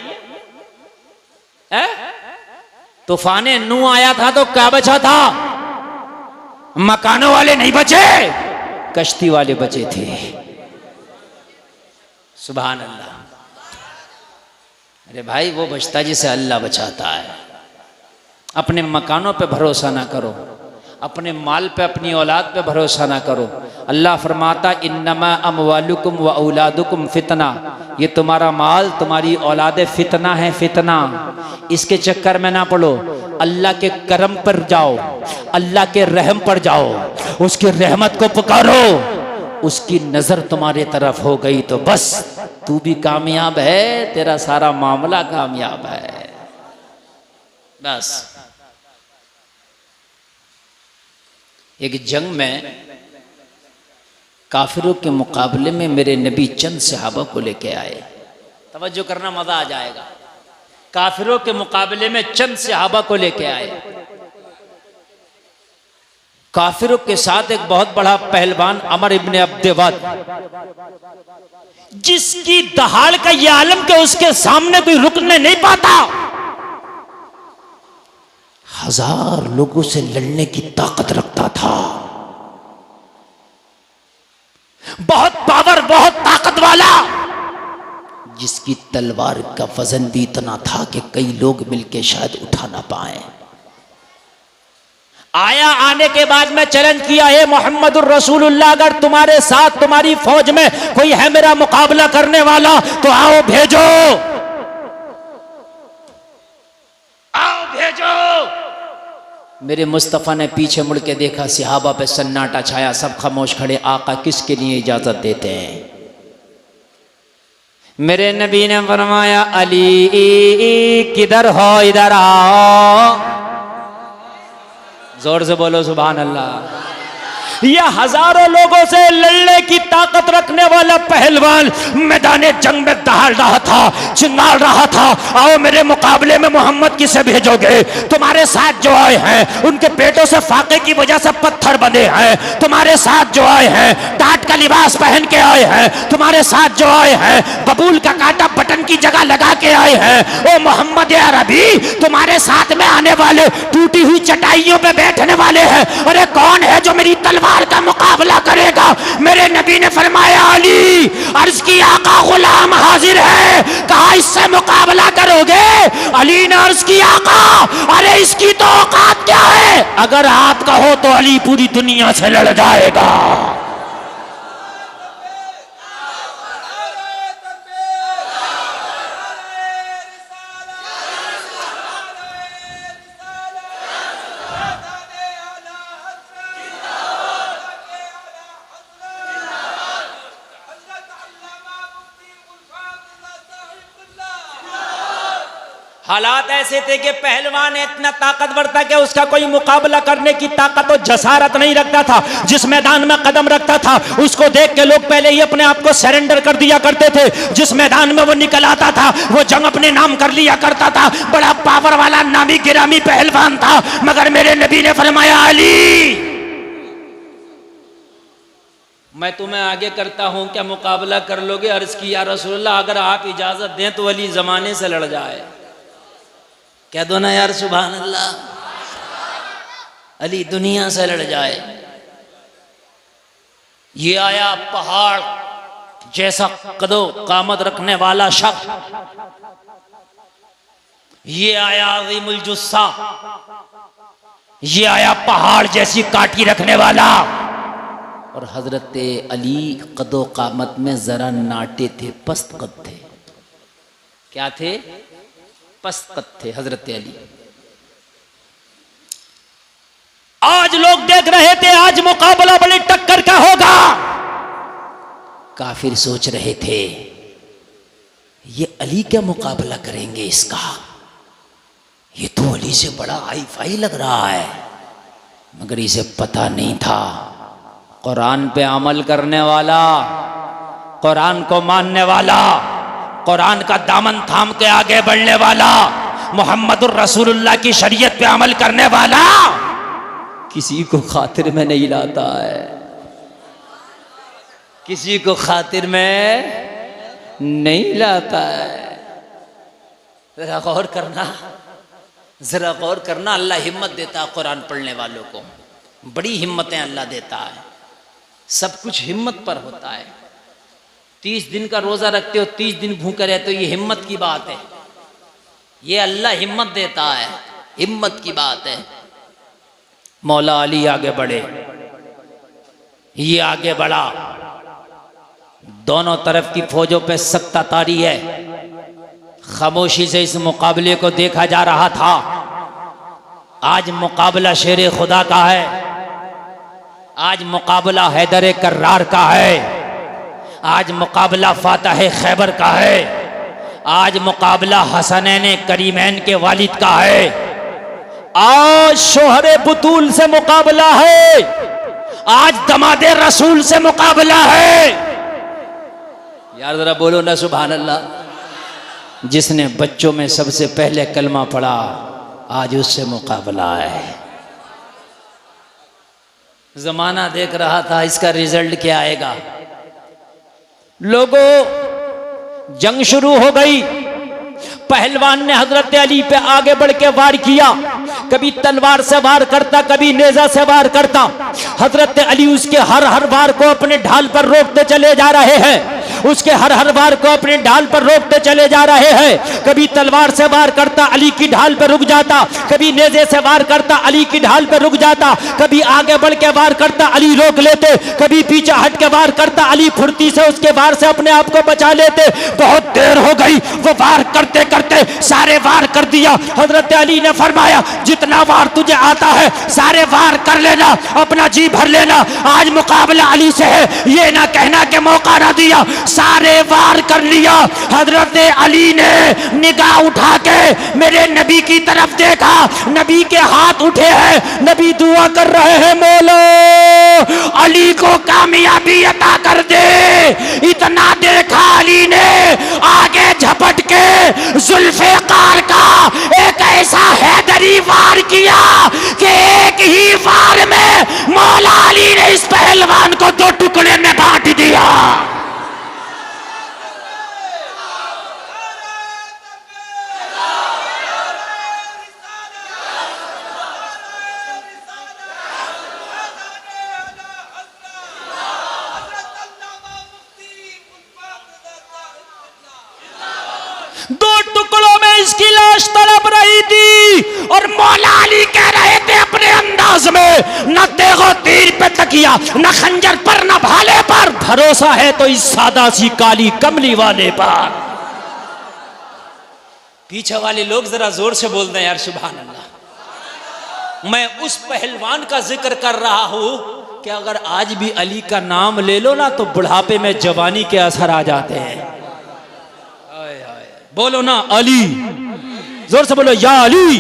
तूफान नू आया था तो क्या बचा था? मकानों वाले नहीं बचे, कश्ती वाले बचे थे। सुभान अल्लाह। अरे भाई, वो बचता जिसे अल्लाह बचाता है। अपने मकानों पे भरोसा ना करो, अपने माल पे, अपनी औलाद पे भरोसा ना करो। अल्लाह फरमाता इन्नमा अमवालुकुम व औलादुकुम फितना, ये तुम्हारा माल, तुम्हारी औलादे फितना है, फितना। इसके चक्कर में ना पड़ो, अल्लाह के करम पर जाओ, अल्लाह के रहम पर जाओ, उसकी रहमत को पुकारो। उसकी नजर तुम्हारे तरफ हो गई तो बस तू भी कामयाब है, तेरा सारा मामला कामयाब है। बस एक जंग में काफिरों के मुकाबले में मेरे नबी चंद सहाबा को लेके आए। तवज्जो करना, मजा आ जाएगा। काफिरों के मुकाबले में चंद सहाबा को लेके आए। काफिरों के साथ एक बहुत बड़ा पहलवान अमर इब्ने अब्देवद, जिसकी दहाड़ का ये आलम के उसके सामने कोई रुकने नहीं पाता। 1000 लोगों से लड़ने की ताकत रखता था, बहुत पावर, बहुत ताकत वाला, जिसकी तलवार का वजन भी इतना था कि कई लोग मिलके शायद उठा ना पाए। आया, आने के बाद में चैलेंज किया, है मोहम्मदुर रसूलुल्लाह, अगर तुम्हारे साथ, तुम्हारी फौज में कोई है मेरा मुकाबला करने वाला तो आओ, भेजो। मेरे मुस्तफ़ा ने पीछे मुड़ के देखा, सहाबा पे सन्नाटा छाया, सब खामोश खड़े। आका किसके लिए इजाजत देते हैं? मेरे नबी ने फरमाया, अली किधर हो, इधर आओ। जोर से बोलो सुभान अल्लाह। यह हजारों लोगों से लड़ने की ताकत रखने वाला पहलवान मैदान जंग में दहाड़ रहा था, चिंगार रहा था, आओ मेरे मुकाबले में मोहम्मद किसे भेजोगे? तुम्हारे साथ जो आए हैं उनके पेटों से फाके की वजह से पत्थर बंधे हैं। तुम्हारे साथ जो आए हैं टाट का लिबास पहन के आए हैं। तुम्हारे साथ जो आए हैं बबूल का कांटा बटन की जगह लगा के आए हैं। ओ मोहम्मद अरबी, तुम्हारे साथ में आने वाले टूटी हुई चटाइयों पे बैठने वाले हैं। अरे कौन है जो मेरी तलवार का मुकाबला करेगा? मेरे नबी ने फरमाया, अली। अर्ज की, आका गुलाम हाजिर है। कहा इससे मुकाबला करोगे? अली ने अर्ज की, आका अरे इसकी तो औकात क्या है? अगर आप कहो तो अली पूरी दुनिया से लड़ जाएगा। हालात ऐसे थे कि पहलवान इतना ताकतवर था कि उसका कोई मुकाबला करने की ताकत और जसारत नहीं रखता था। जिस मैदान में कदम रखता था उसको देख के लोग पहले ही अपने आप को सरेंडर कर दिया करते थे। जिस मैदान में वो निकल आता था वो जंग अपने नाम कर लिया करता था। बड़ा पावर वाला नामी गिरामी पहलवान था। मगर मेरे नबी ने फरमाया, अली मैं तुम्हें आगे करता हूं, क्या मुकाबला कर लोगे? अर्ज की, या रसूलल्लाह अगर आप इजाजत दें तो अली जमाने से लड़ जाए। कह दो ना यार सुभान अल्लाह। अली दुनिया से लड़ जाए। ये आया पहाड़ जैसा कदो कामत रखने वाला शख्स, ये आया अज़ीमुल जुस्सा, ये आया पहाड़ जैसी काटी रखने वाला। और हजरत अली कदो कामत में जरा नाटे थे, पस्त कद थे। क्या थे? पस्त कद थे हजरत अली। आज लोग देख रहे थे आज मुकाबला बड़ी टक्कर का होगा। काफिर सोच रहे थे ये अली क्या मुकाबला करेंगे इसका, ये तो अली से बड़ा हाई फाई लग रहा है। मगर इसे पता नहीं था कुरान पे अमल करने वाला, कुरान को मानने वाला, कुरान का दामन थाम के आगे बढ़ने वाला, मोहम्मदुर रसूलुल्लाह की शरीयत पे अमल करने वाला किसी को खातिर में नहीं लाता है, किसी को खातिर में नहीं लाता है। जरा गौर करना, जरा गौर करना। अल्लाह हिम्मत देता है कुरान पढ़ने वालों को, बड़ी हिम्मतें अल्लाह देता है। सब कुछ हिम्मत पर होता है। 30 दिन का रोजा रखते हो, 30 दिन भूखे रहते हो, ये हिम्मत की बात है। ये अल्लाह हिम्मत देता है, हिम्मत की बात है। मौला अली आगे बढ़े, ये आगे बढ़ा। दोनों तरफ की फौजों पे सख्त तारी है। खामोशी से इस मुकाबले को देखा जा रहा था। आज मुकाबला शेर खुदा का है, आज मुकाबला हैदर कर्रार का है, आज मुकाबला फातह खैबर का है, आज मुकाबला हसनैन करीमैन के वालिद का है, आज शोहरे बुतूल से मुकाबला है, आज दमादे रसूल से मुकाबला है। यार जरा बोलो ना सुभान अल्लाह। जिसने बच्चों में सबसे पहले कलमा पढ़ा आज उससे मुकाबला है। जमाना देख रहा था इसका रिजल्ट क्या आएगा। लोगों जंग शुरू हो गई। पहलवान ने हजरत अली पे आगे बढ़ के वार किया। कभी तलवार से वार करता, कभी नेजा से वार करता। हजरत अली उसके हर वार को अपने ढाल पर रोकते चले जा रहे हैं। उसके हर हर वार को अपनी ढाल पर रोकते चले जा रहे हैं। कभी तलवार से वार करता, अली की ढाल पर रुक जाता, कभी नेज़े से वार करता, अली की ढाल पर रुक जाता, कभी आगे बढ़ के वार करता, अली रोक लेते, कभी पीछे हट के वार करता, अली फुर्ती से उसके वार से अपने आप को बचा लेते। बहुत देर हो गई, वो वार करते करते सारे वार कर दिया। हजरत अली ने फरमाया जितना वार तुझे आता है सारे वार कर लेना, अपना जी भर लेना, आज मुकाबला अली से है, ये ना कहना कि मौका ना दिया। सारे वार कर लिया। हजरत अली ने निगाह उठा के मेरे नबी की तरफ देखा, नबी के हाथ उठे हैं, नबी दुआ कर रहे हैं, मौला अली को कामयाबी अता कर दे। इतना देखा अली ने, आगे झपट के जुल्फ़िकार का एक ऐसा हैदरी वार किया कि एक ही वार में मौला अली ने इस पहलवान को दो टुकड़े में बांट दिया। दो टुकड़ों में इसकी लाश तड़प रही थी और मौला अली कह रहे थे अपने अंदाज में, न तेगो तीर पे तकिया, न खंजर पर, न भाले पर, भरोसा है तो इस सादा सी काली कमली वाले पर। पीछे वाले लोग जरा जोर से बोल दें यार सुभान अल्लाह। मैं उस पहलवान का जिक्र कर रहा हूं कि अगर आज भी अली का नाम ले लो ना तो बुढ़ापे में जवानी के असर आ जाते हैं। बोलो ना अली, जोर से बोलो या अली,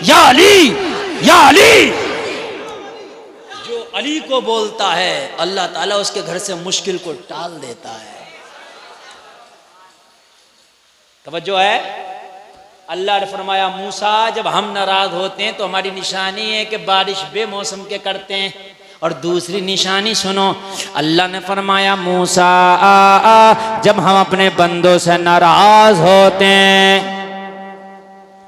या अली, या अली। जो अली को बोलता है अल्लाह ताला उसके घर से मुश्किल को टाल देता है। तवज्जो है। अल्लाह ने फरमाया मूसा जब हम नाराज होते हैं तो हमारी निशानी है कि बारिश बेमौसम के करते हैं, और दूसरी निशानी सुनो, अल्लाह ने फरमाया मूसा जब हम अपने बंदों से नाराज होते हैं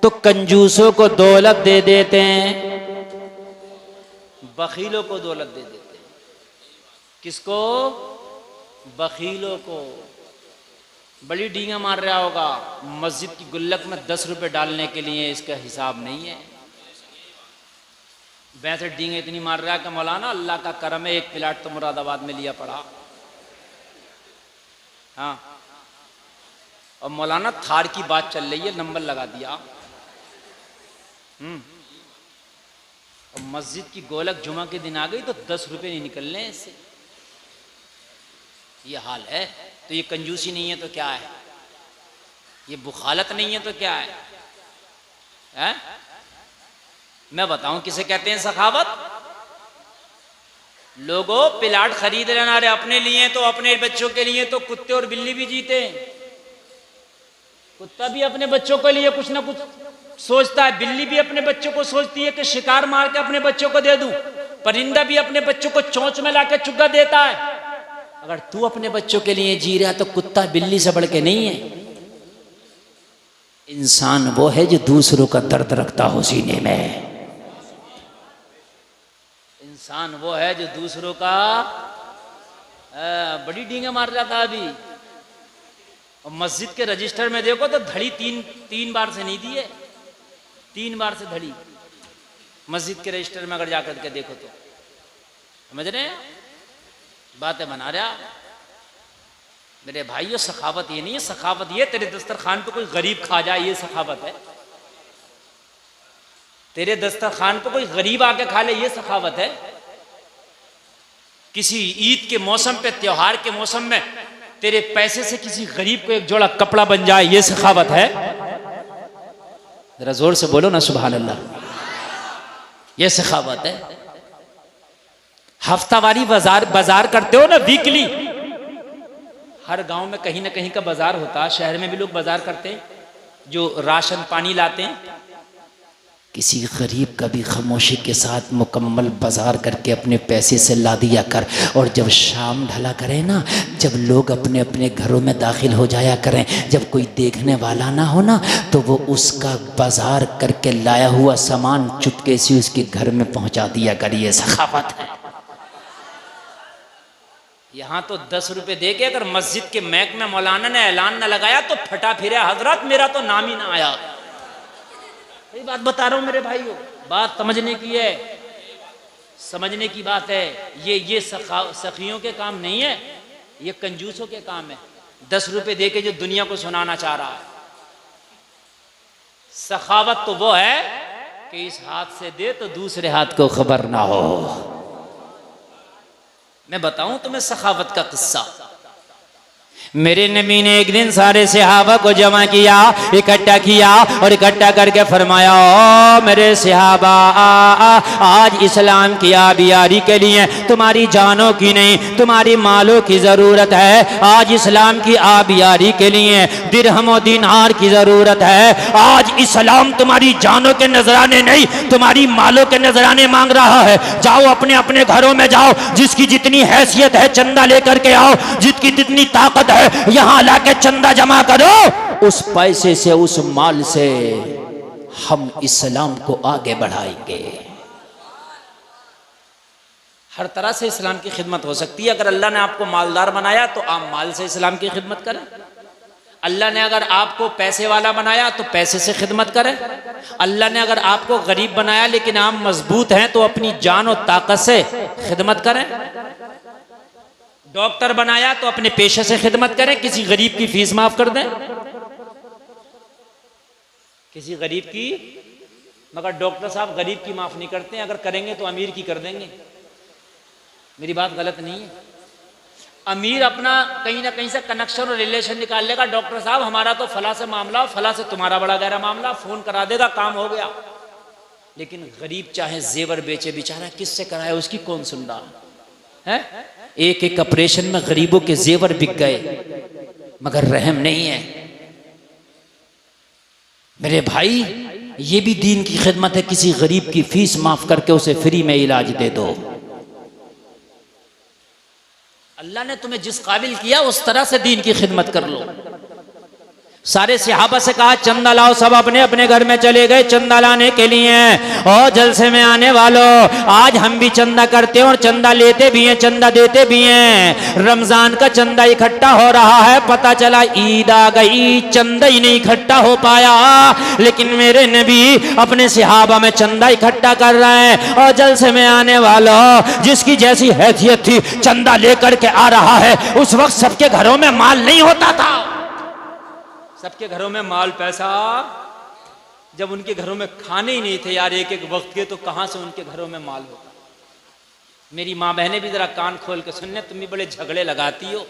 तो कंजूसों को दौलत दे देते हैं, बखीलों को दौलत दे देते हैं। किसको? बखीलों को। बड़ी डींगा मार रहा होगा मस्जिद की गुल्लक में 10 रुपए डालने के लिए, इसका हिसाब नहीं है। वैसे डींगे इतनी मार रहा है कि मौलाना अल्लाह का करम है, एक प्लाट तो मुरादाबाद में लिया पड़ा। हाँ, और मौलाना थार की बात चल रही है, नंबर लगा दिया। और मस्जिद की गोलक जुमा के दिन आ गई तो 10 रुपए नहीं निकलने इससे। ये हाल है तो ये कंजूसी नहीं है तो क्या है? ये बुखालत नहीं है तो क्या है? मैं बताऊं किसे कहते हैं सखावत? लोगों प्लाट खरीद लेना रहे अपने लिए तो अपने बच्चों के लिए तो कुत्ते और बिल्ली भी जीते। कुत्ता भी अपने बच्चों के लिए कुछ ना कुछ सोचता है, बिल्ली भी अपने बच्चों को सोचती है कि शिकार मार के अपने बच्चों को दे दूं, परिंदा भी अपने बच्चों को चोंच में लाके चुग्गा देता है। अगर तू अपने बच्चों के लिए जी रहा तो कुत्ता बिल्ली से बढ़ के नहीं है। इंसान वो है जो दूसरों का दर्द रखता हो सीने में। इंसान वो है जो दूसरों का बड़ी डींगे मार रहा था अभी। और मस्जिद के रजिस्टर में देखो तो धड़ी तीन बार से नहीं दी है, 3 बार से धड़ी मस्जिद के रजिस्टर में अगर जाकर के देखो तो। समझ रहे हैं? बातें बना रहा मेरे भाइयों। सखावत ये नहीं है, सखावत ये तेरे दस्तरखान पे कोई गरीब खा जाए, ये सखावत है। तेरे दस्तरखान पे कोई गरीब आके खा ले, ये सखावत है। किसी ईद के मौसम पे, त्योहार के मौसम में तेरे पैसे से किसी गरीब को एक जोड़ा कपड़ा बन जाए, ये सखावत है। जरा जोर से बोलो ना सुभान अल्लाह। ये सखावत है। हफ्तावारी बाजार करते हो ना, वीकली। हर गांव में कहीं ना कहीं का बाजार होता है, शहर में भी लोग बाजार करते हैं, जो राशन पानी लाते हैं। किसी गरीब का भी खामोशी के साथ मुकम्मल बाजार करके अपने पैसे से ला दिया कर। और जब शाम ढला करे ना, जब लोग अपने अपने घरों में दाखिल हो जाया करें, जब कोई देखने वाला ना हो ना, तो वो उसका बाजार करके लाया हुआ सामान चुपके से उसके घर में पहुंचा दिया कर। ये सखावत है। यहाँ तो 10 रुपए दे के अगर मस्जिद के मैक में मौलाना ने ऐलान न लगाया तो फटा फिरे, हजरत मेरा तो नाम ही ना आया। यही बात बता रहा हूं मेरे भाइयों, बात समझने की है, समझने की बात है। ये सखियों के काम नहीं है, ये कंजूसों के काम है। 10 रुपए दे के जो दुनिया को सुनाना चाह रहा है। सखावत तो वो है कि इस हाथ से दे तो दूसरे हाथ को खबर ना हो। मैं बताऊं तुम्हें सखावत का किस्सा। मेरे नबी ने एक दिन सारे सहाबा को जमा किया, इकट्ठा किया और इकट्ठा करके फरमाया, ओ मेरे सहाबा, आज इस्लाम की आबियारी के लिए तुम्हारी जानों की नहीं तुम्हारी मालों की ज़रूरत है। आज इस्लाम की आबियारी के लिए दिरहम और दीनार की ज़रूरत है। आज इस्लाम तुम्हारी जानों के नजराने नहीं तुम्हारी मालों के नजराने मांग रहा है। जाओ अपने अपने घरों में जाओ, जिसकी जितनी हैसियत है चंदा लेकर के आओ, जिसकी जितनी ताकत है यहां लाके चंदा जमा करो। उस पैसे से उस माल से हम इस्लाम को आगे बढ़ाएंगे। हर तरह से इस्लाम की खिदमत हो सकती है। अगर अल्लाह ने आपको मालदार बनाया तो आप माल से इस्लाम की खिदमत करें। अल्लाह ने अगर आपको पैसे वाला बनाया तो पैसे से खिदमत करें। अल्लाह ने अगर आपको गरीब बनाया लेकिन आप मजबूत हैं तो अपनी जान और ताकत से खिदमत करें। डॉक्टर बनाया तो अपने पेशे से खिदमत करें, किसी गरीब की फीस माफ कर दें, किसी गरीब की। मगर डॉक्टर साहब गरीब की माफ नहीं करते, अगर करेंगे तो अमीर की कर देंगे। मेरी बात गलत नहीं है। अमीर अपना कहीं ना कहीं से कनेक्शन और रिलेशन निकाल लेगा, डॉक्टर साहब हमारा तो फला से मामला, फला से तुम्हारा बड़ा गहरा मामला, फोन करा देगा, काम हो गया। लेकिन गरीब चाहे जेवर बेचे, बेचारा किससे कराए, उसकी कौन सुन रहा है? एक एक ऑपरेशन में गरीबों के जेवर बिक गए, मगर रहम नहीं है। मेरे भाई ये भी दीन की खिदमत है। किसी गरीब की फीस माफ करके उसे फ्री में इलाज दे दो। अल्लाह ने तुम्हें जिस काबिल किया उस तरह से दीन की खिदमत कर लो। सारे सहाबा से कहा चंदा लाओ, सब अपने अपने घर में चले गए चंदा लाने के लिए। और जलसे में आने वालों, आज हम भी चंदा करते हैं और चंदा लेते भी हैं, चंदा देते भी हैं। रमजान का चंदा इकट्ठा हो रहा है, पता चला ईद आ गई, चंदा ही नहीं इकट्ठा हो पाया। लेकिन मेरे नबी अपने सहाबा में चंदा इकट्ठा कर रहे हैं। और जलसे में आने वालों, जिसकी जैसी हैसियत थी चंदा लेकर के आ रहा है। उस वक्त सबके घरों में माल नहीं होता था। सबके घरों में माल पैसा, जब उनके घरों में खाने ही नहीं थे यार एक एक वक्त के, तो कहां से उनके घरों में माल होता। मेरी माँ बहनें भी जरा कान खोल के सुनने, तुम भी बड़े झगड़े लगाती हो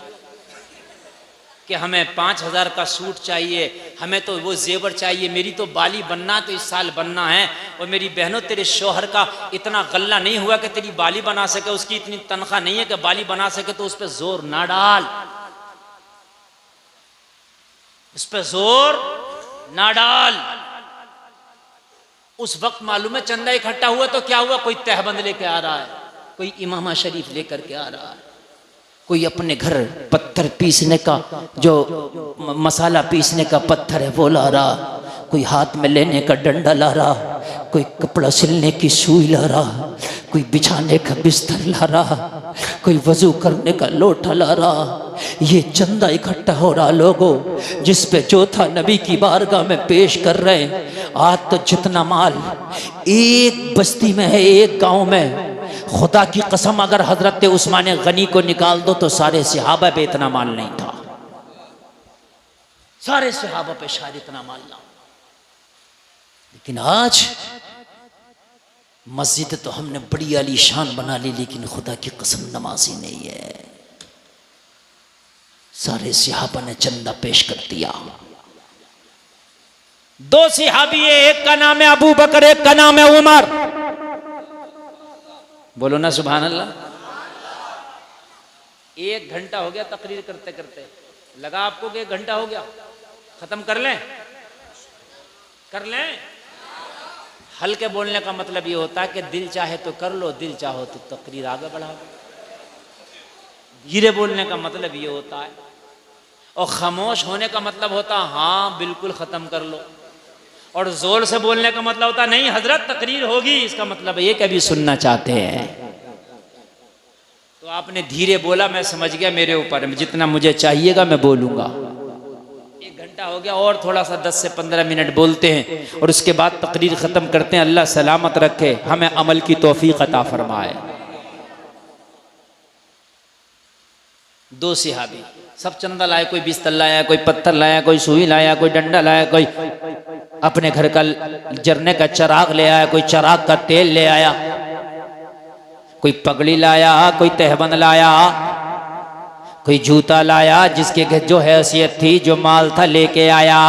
कि हमें 5000 का सूट चाहिए, हमें तो वो जेवर चाहिए, मेरी तो बाली बनना तो इस साल बनना है। और मेरी बहनों, तेरे शोहर का इतना गल्ला नहीं हुआ कि तेरी बाली बना सके, उसकी इतनी तनख्वाह नहीं है कि बाली बना सके, तो उस पर जोर ना डाल, उस पर जोर ना डाल। उस वक्त मालूम है चंदा इकट्ठा हुआ तो क्या हुआ, कोई तहबंद लेके आ रहा है, कोई इमामा शरीफ लेकर के आ रहा है, कोई अपने घर पत्थर पीसने का जो मसाला पीसने का पत्थर है वो ला रहा, कोई हाथ में लेने का डंडा ला रहा, कोई कपड़ा सिलने की सुई ला रहा, कोई बिछाने का बिस्तर ला रहा, कोई वजू करने का लोटा ला रहा। ये चंदा इकट्ठा हो रहा लोगों, जिस पे जो था नबी की बारगाह में पेश कर रहे हैं। आज तो जितना माल एक बस्ती में है, एक गांव में, खुदा की कसम अगर हजरत उस्मान गनी को निकाल दो तो सारे सहाबा पे इतना माल नहीं था। सारे सहाबा पे शायद इतना माल ना। लेकिन आज मस्जिद तो हमने बड़ी आलीशान बना ली, लेकिन खुदा की कसम नमाजी नहीं है। सारे सहाबा ने चंदा पेश कर दिया। 2 सहाबी है, एक का नाम है अबू बकर, एक का नाम है उमर। बोलो ना सुभान अल्लाह। 1 घंटा हो गया तकरीर करते करते, लगा आपको कि 1 घंटा हो गया, खत्म कर लें, कर लें। हल्के बोलने का मतलब ये होता है कि दिल चाहे तो कर लो, दिल चाहो तो तकरीर आगे बढ़ा दो। धीरे बोलने का मतलब ये होता है, और खामोश होने का मतलब होता है हाँ बिल्कुल खत्म कर लो। और जोर से बोलने का मतलब होता नहीं हजरत तकरीर होगी, इसका मतलब ये कि अभी सुनना चाहते हैं। तो आपने धीरे बोला, मैं समझ गया मेरे ऊपर है, जितना मुझे चाहिएगा मैं बोलूंगा। 1 घंटा हो गया और थोड़ा सा 10 से 15 मिनट बोलते हैं और उसके बाद तकरीर ख़त्म करते हैं। अल्लाह सलामत रखे, हमें अमल की तौफीक अता फरमाए। 2 सहाबी सब चंदा लाया, कोई बिस्तर लाया, कोई पत्थर लाया, कोई सुई लाया, कोई डंडा लाया, कोई अपने घर का जरने का चिराग ले आया, कोई चिराग का तेल ले आया, कोई पगड़ी लाया, कोई तहबंद लाया, कोई जूता लाया, जिसके जो हैसियत थी, जो माल था लेके आया।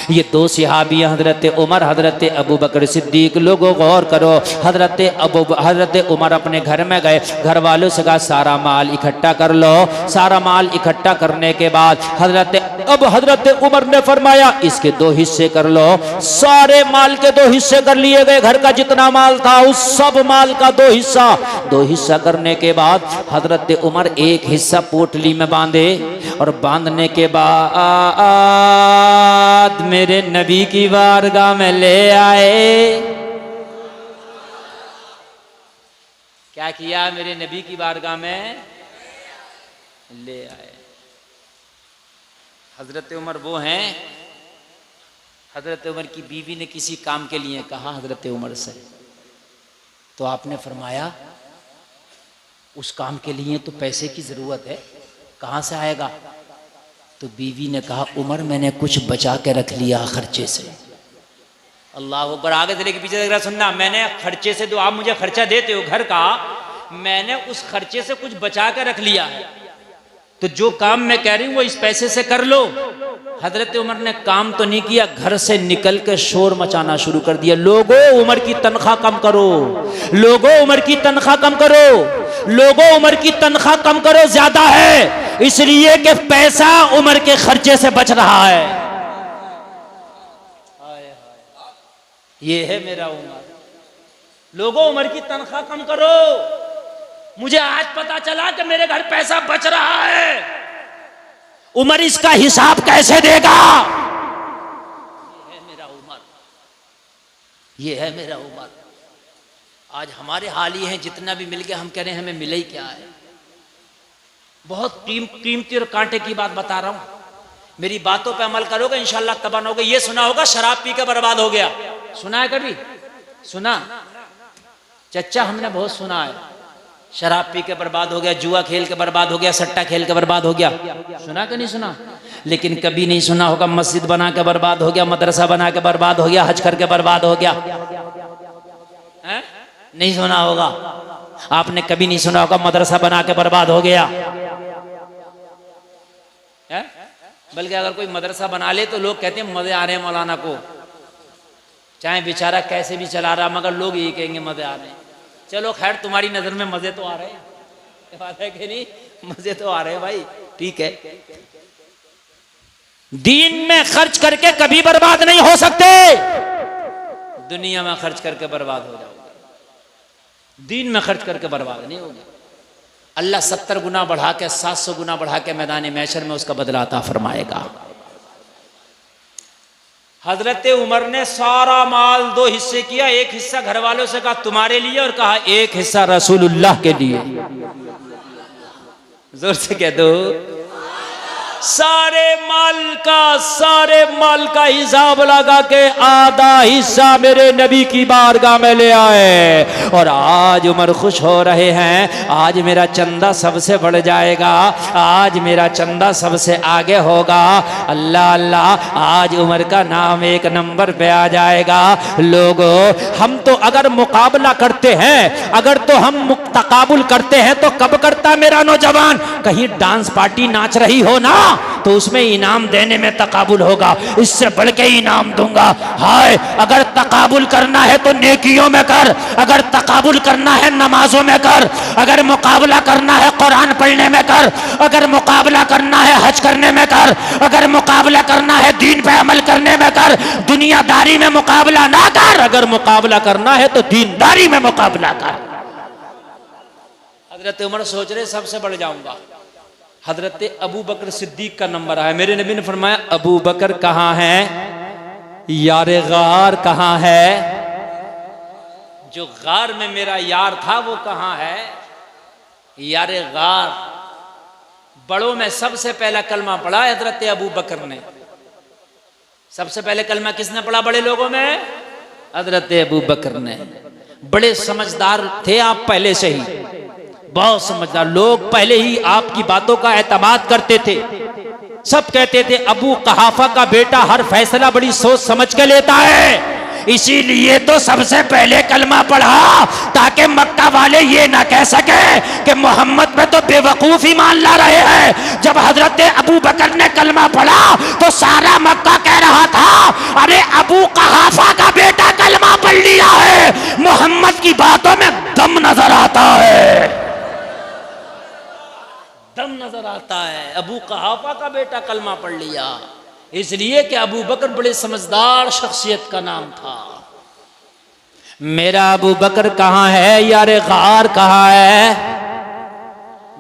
ये 2 सहाबी हजरत उमर, हजरत अबू बकर सिद्दीक। लोगों गौर करो, हजरत उमर अपने घर में गए, घर वालों से कहा सारा माल इकट्ठा कर लो। सारा माल इकट्ठा करने के बाद हजरत उमर ने फरमाया इसके 2 हिस्से कर लो। सारे माल के 2 हिस्से कर लिए गए। घर का जितना माल था उस सब माल का 2 हिस्सा करने के बाद हजरत उमर एक हिस्सा पोटली में बांधे और बांधने के बाद मेरे नबी की बारगाह में ले आए। क्या किया? मेरे नबी की बारगाह में ले आए। हजरत उमर वो हैं, हजरत उमर की बीवी ने किसी काम के लिए कहा हजरत उमर से, तो आपने फरमाया उस काम के लिए तो पैसे की जरूरत है, कहाँ से आएगा? तो बीवी ने कहा उमर मैंने कुछ बचा के रख लिया खर्चे से। अल्लाह अकबर। आगे से लेके पीछे तक सुनना, मैंने खर्चे से, जो आप मुझे खर्चा देते हो घर का, मैंने उस खर्चे से कुछ बचा के रख लिया है, तो जो काम मैं कह रही हूं वो इस पैसे से कर लो। हजरत उमर ने काम तो नहीं किया, घर से निकल के शोर मचाना शुरू कर दिया, लोगों उमर की तनख्वाह कम करो, लोगों उमर की तनख्वाह कम करो, लोगों उमर की तनख्वाह कम करो, ज्यादा है, इसलिए कि पैसा उमर के खर्चे से बच रहा है। ये है मेरा उमर। लोगों उमर की तनख्वाह कम करो। मुझे आज पता चला कि मेरे घर पैसा बच रहा है, उमर इसका हिसाब कैसे देगा? ये है मेरा उमर, ये है मेरा उमर। आज हमारे हाल ये हैं, जितना भी मिल गया हम कह रहे हैं हमें मिले ही क्या है। बहुत कीमती और कांटे की बात बता रहा हूं, मेरी बातों पे अमल करोगे इंशाल्लाह तबाह न होगे। ये सुना होगा शराब पी के बर्बाद हो गया, सुना है कभी? सुना चच्चा, हमने बहुत सुना है, शराब पी के बर्बाद हो गया, जुआ खेल के बर्बाद हो गया, सट्टा खेल के बर्बाद हो गया, सुना कि नहीं सुना? लेकिन कभी नहीं सुना होगा मस्जिद बना के बर्बाद हो गया, मदरसा बना के बर्बाद हो गया, हज करके बर्बाद हो गया है? नहीं सुना होगा। आपने कभी नहीं सुना होगा मदरसा बना के बर्बाद हो गया है? बल्कि अगर कोई मदरसा बना ले तो लोग कहते हैं मजे आ रहे हैं मौलाना को, चाहे बेचारा कैसे भी चला रहा, मगर लोग यही कहेंगे मजे आ रहे हैं। चलो खैर, तुम्हारी नजर में मजे तो आ रहे हैं, बात है कि नहीं? मजे तो आ रहे हैं भाई, ठीक है। दीन में खर्च करके कभी बर्बाद नहीं हो सकते, दुनिया में खर्च करके बर्बाद हो जाओगे, दीन में खर्च करके बर्बाद नहीं होगी। अल्लाह 70 गुना बढ़ा के 700 गुना बढ़ा के मैदान महशर में उसका बदला अता फरमाएगा। हजरत उमर ने सारा माल 2 हिस्से किया, एक हिस्सा घर वालों से कहा तुम्हारे लिए और कहा एक हिस्सा रसूलुल्लाह के लिए। जोर से कह दो, सारे माल का हिसाब लगा के आधा हिस्सा मेरे नबी की बारगाह में ले आए। और आज उमर खुश हो रहे हैं, आज मेरा चंदा सबसे बढ़ जाएगा, आज मेरा चंदा सबसे आगे होगा। अल्लाह अल्लाह, आज उमर का नाम 1 नंबर पे आ जाएगा। लोगों, हम तो अगर मुकाबला करते हैं, अगर तो हम तकाबुल करते हैं तो कब करता मेरा नौजवान? कहीं डांस पार्टी नाच रही हो ना, तो उसमें इनाम देने में तकाबुल होगा, इससे बढ़ के इनाम दूंगा। हाय, अगर तकाबुल करना है तो नेकियों में कर, अगर तकाबुल करना है नमाजों में कर, अगर मुकाबला करना है कुरान पढ़ने में कर, अगर मुकाबला करना है हज करने में कर, अगर मुकाबला करना है दीन पे अमल करने में कर, दुनियादारी में मुकाबला ना कर। अगर मुकाबला करना है तो दीनदारी में मुकाबला कर। हजरत उमर सोच रहे सबसे बढ़ जाऊंगा। हजरत अबू बकर सिद्दीक का नंबर आया, मेरे नबी ने फरमाया अबू बकर कहाँ है? यारे गार कहाँ है? जो गार में मेरा यार था वो कहाँ है? यारे गार, बड़ों में सबसे पहला कलमा पढ़ा हजरत अबू बकर ने। सबसे पहले कलमा किसने पढ़ा बड़े लोगों में? हजरत अबू बकर ने। बड़े समझदार थे आप पहले से ही, बहुत समझदार लोग, पहले ही आपकी बातों का एतमाद करते थे। सब कहते थे अबू कहाफा का बेटा हर फैसला बड़ी सोच समझ के लेता है, इसीलिए तो सबसे पहले कलमा पढ़ा ताकि मक्का वाले ये ना कह सके कि मोहम्मद में तो बेवकूफ ईमान ला रहे हैं। जब हजरत अबू बकर ने कलमा पढ़ा तो सारा मक्का कह रहा था अरे अबू कहाफा का बेटा कलमा पढ़ लिया है, मोहम्मद की बातों में दम नजर आता है, दम नजर आता है। अबू कहाफा का बेटा कलमा पढ़ लिया, इसलिए कि अबू बकर बड़े समझदार शख्सियत का नाम था। मेरा अबू बकर कहां है यारे गार कहां है?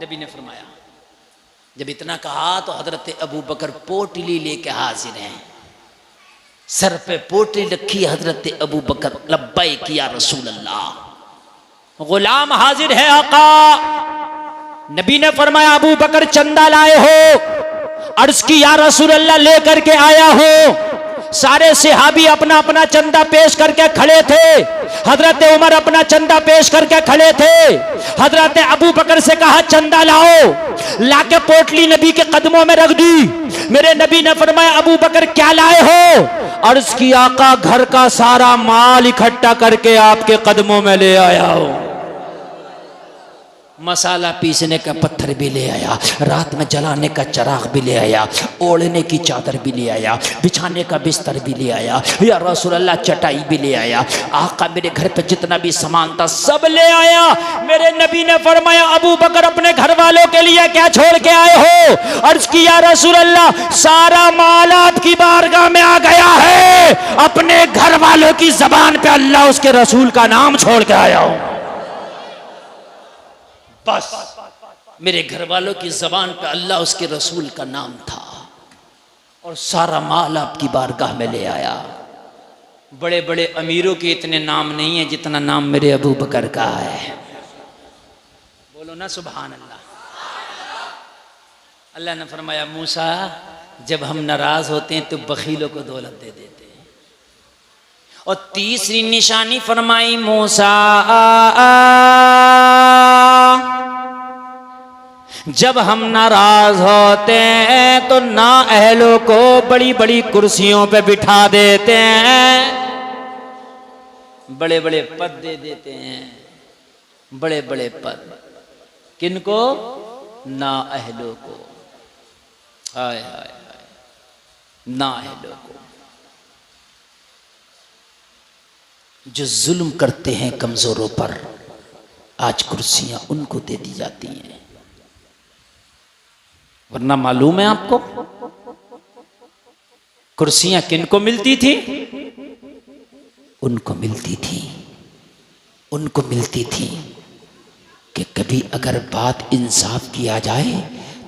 नबी ने फरमाया, जब इतना कहा तो हजरत अबू बकर पोटली लेके हाजिर हैं, सर पे पोटली रखी हजरत अबू बकर, लब्बैक या रसूल अल्लाह। गुलाम हाजिर है आका। नबी ने फरमाया अबू बकर चंदा लाए हो? अर्ज की या रसूल अल्लाह लेकर के आया हूं। सारे सहाबी अपना अपना चंदा पेश करके खड़े थे। हजरत उमर अपना चंदा पेश करके खड़े थे। हजरत अबू बकर से कहा चंदा लाओ, लाके पोटली नबी के कदमों में रख दी। मेरे नबी ने फरमाया अबू बकर क्या लाए हो? अर्ज की आका घर का सारा माल इकट्ठा करके आपके कदमों में ले आया हूं। मसाला पीसने का पत्थर भी ले आया, रात में जलाने का चराग भी ले आया, ओढ़ने की चादर भी ले आया, बिछाने का बिस्तर भी ले आया, या रसूल अल्लाह चटाई भी ले आया। आका मेरे घर पे जितना भी सामान था सब ले आया। मेरे नबी ने फरमाया अबू बकर अपने घर वालों के लिए क्या छोड़ के आए हो? अर्ज की या रसूल अल्लाह सारा माल आपकी बारगाह में आ गया है, अपने घर वालों की जबान पे अल्लाह उसके रसूल का नाम छोड़ के आया हूं। बस मेरे घर वालों की जबान पे अल्लाह उसके रसूल का नाम था और सारा माल आपकी बारगाह में ले आया। बड़े बड़े अमीरों के इतने नाम नहीं है जितना नाम मेरे अबू बकर का है। बोलो ना सुभान अल्लाह। अल्लाह ने फरमाया मूसा जब हम नाराज होते हैं तो बखीलों को दौलत दे देते हैं। और तीसरी निशानी फरमाई मूसा जब हम नाराज होते हैं तो ना अहलों को बड़ी बड़ी कुर्सियों पे बिठा देते हैं, बड़े बड़े पद दे देते हैं, बड़े बड़े पद। किनको? ना अहलों को। हाय हाय हाय, ना अहलों को। जो जुल्म करते हैं कमजोरों पर, आज कुर्सियां उनको दे दी जाती हैं। वरना मालूम है आपको कुर्सियां किनको मिलती थी? उनको मिलती थी, उनको मिलती थी कि कभी अगर बात इंसाफ किया जाए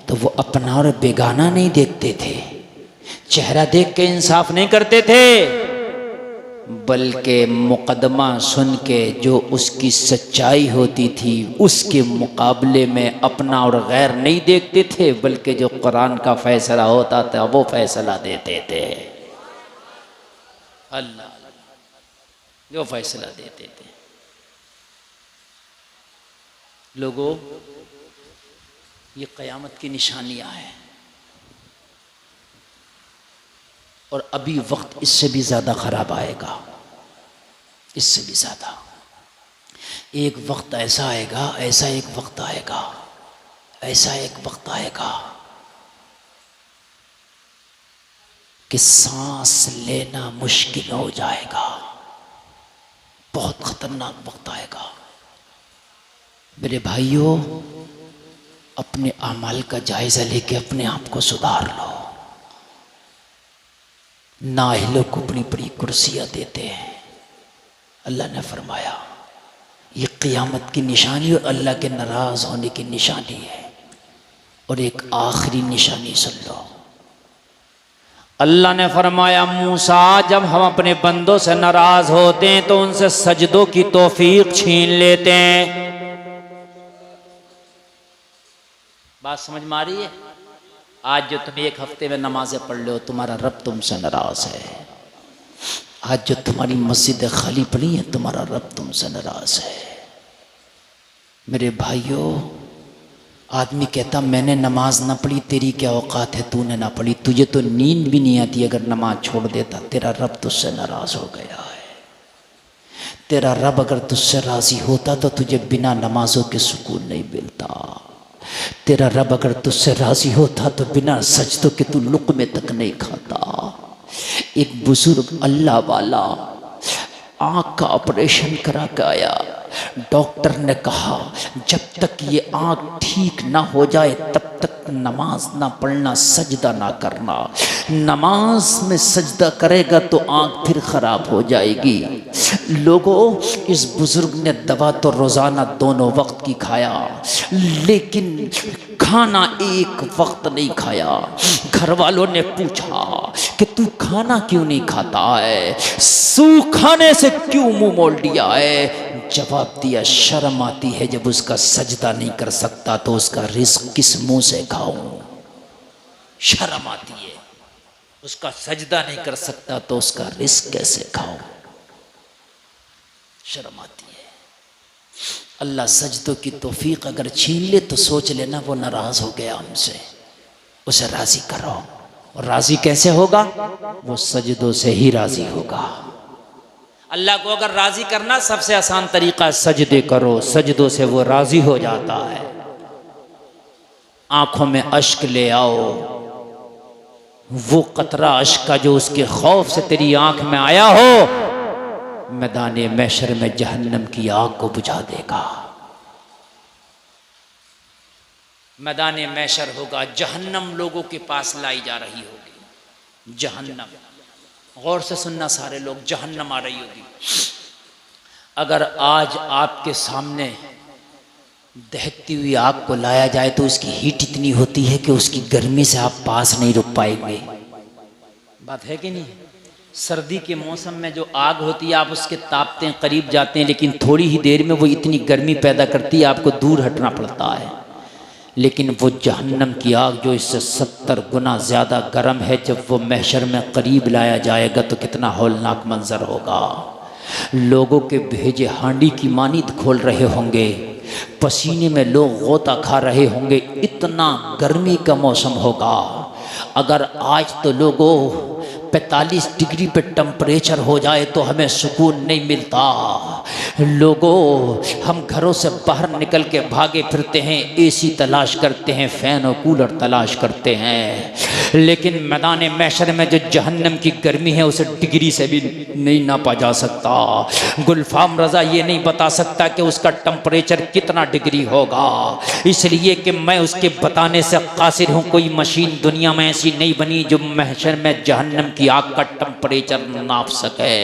तो वो अपना और बेगाना नहीं देखते थे, चेहरा देख के इंसाफ नहीं करते थे, बल्कि मुकदमा सुन के जो उसकी सच्चाई होती थी उसके मुकाबले में अपना और गैर नहीं देखते थे, बल्कि जो कुरान का फैसला होता था वो फैसला देते थे। अल्लाह जो फैसला देते थे। लोगों ये क़यामत की निशानियां हैं और अभी वक्त इससे भी ज़्यादा ख़राब आएगा, इससे भी ज़्यादा। एक वक्त ऐसा आएगा, ऐसा एक वक्त आएगा, ऐसा एक वक्त आएगा कि सांस लेना मुश्किल हो जाएगा। बहुत ख़तरनाक वक्त आएगा। मेरे भाइयों अपने अमाल का जायज़ा लेके अपने आप को सुधार लो। नाअहलों को बड़ी बड़ी कुर्सियाँ देते हैं। अल्लाह ने फरमाया ये क़यामत की निशानी और अल्लाह के नाराज़ होने की निशानी है। और एक आखिरी निशानी सुन लो। अल्लाह ने फरमाया मूसा जब हम अपने बंदों से नाराज़ होते हैं तो उनसे सजदों की तौफीक छीन लेते हैं। बात समझ में आ रही है? आज जो तुम एक हफ्ते में नमाजें पढ़ लो, तुम्हारा रब तुमसे नाराज है। आज जो तुम्हारी मस्जिदें खाली पड़ी हैं, तुम्हारा रब तुमसे नाराज है। मेरे भाइयों, आदमी कहता मैंने नमाज ना पढ़ी, तेरी क्या औकात है, तूने ना पढ़ी, तुझे तो नींद भी नहीं आती अगर नमाज छोड़ देता। तेरा रब तुझसे नाराज हो गया है। तेरा रब अगर तुझसे राजी होता तो तुझे बिना नमाजों के सुकून नहीं मिलता। तेरा रब अगर तुझसे राजी होता तो बिना सजदों के तू लुक़्मे तक नहीं खाता। एक बुजुर्ग अल्लाह वाला आँख का ऑपरेशन करा के आया। डॉक्टर ने कहा जब तक ये आँख ठीक ना हो जाए तब तक नमाज ना पढ़ना, सजदा ना करना। नमाज में सजदा करेगा तो आँख फिर ख़राब हो जाएगी। लोगों, इस बुज़ुर्ग ने दवा तो रोज़ाना दोनों वक्त की खाया, लेकिन खाना एक वक्त नहीं खाया। घर वालों ने पूछा कि तू खाना क्यों नहीं खाता है, सू खाने से क्यों मुंह मोड़ दिया है? जवाब दिया, शर्म आती है जब उसका सजदा नहीं कर सकता तो उसका रिस्क किस मुंह से खाऊं। शर्म आती है, उसका सजदा नहीं कर सकता तो उसका रिस्क कैसे खाऊं। शर्म आती है। अल्लाह सजदों की तौफीक अगर छीन ले तो सोच लेना वो नाराज हो गया हमसे। उसे राजी करो। और राजी कैसे होगा? वो सजदों से ही राजी होगा। अल्लाह को अगर राजी करना सबसे आसान तरीका सजदे करो, सजदों से वो राजी हो जाता है। आंखों में अश्क ले आओ, वो कतरा अश्क का जो उसके खौफ से तेरी आंख में आया हो, मैदाने महशर में जहन्नम की आग को बुझा देगा। मैदाने महशर होगा, जहन्नम लोगों के पास लाई जा रही होगी। जहन्नम, गौर से सुनना सारे लोग, जहन्नम आ रही होगी। अगर आज आपके सामने दहकती हुई आग को लाया जाए तो उसकी हीट इतनी होती है कि उसकी गर्मी से आप पास नहीं रुक पाएंगे। बात है कि नहीं? सर्दी के मौसम में जो आग होती है आप उसके तापते हैं, करीब जाते हैं, लेकिन थोड़ी ही देर में वो इतनी गर्मी पैदा करती है आपको दूर हटना पड़ता है। लेकिन वो जहन्नम की आग जो इससे 70 गुना ज़्यादा गर्म है, जब वो महशर में करीब लाया जाएगा तो कितना हौलनाक मंजर होगा। लोगों के भेजे हांडी की मानीत खोल रहे होंगे, पसीने में लोग गोता खा रहे होंगे, इतना गर्मी का मौसम होगा। अगर आज तो लोगों 45 डिग्री पे टेम्परेचर हो जाए तो हमें सुकून नहीं मिलता। लोगों, हम घरों से बाहर निकल के भागे फिरते हैं, एसी तलाश करते हैं, फ़ैन और कूलर तलाश करते हैं, लेकिन मैदान महशर में जो जहन्नम की गर्मी है उसे डिग्री से भी नहीं नापा जा सकता। गुलफाम रज़ा ये नहीं बता सकता कि उसका टेम्परेचर कितना डिग्री होगा, इसलिए कि मैं उसके बताने से कासिर हूँ। कोई मशीन दुनिया में ऐसी नहीं बनी जो महशर में जहन्नम की आग का टेम्परेचर नाप सके।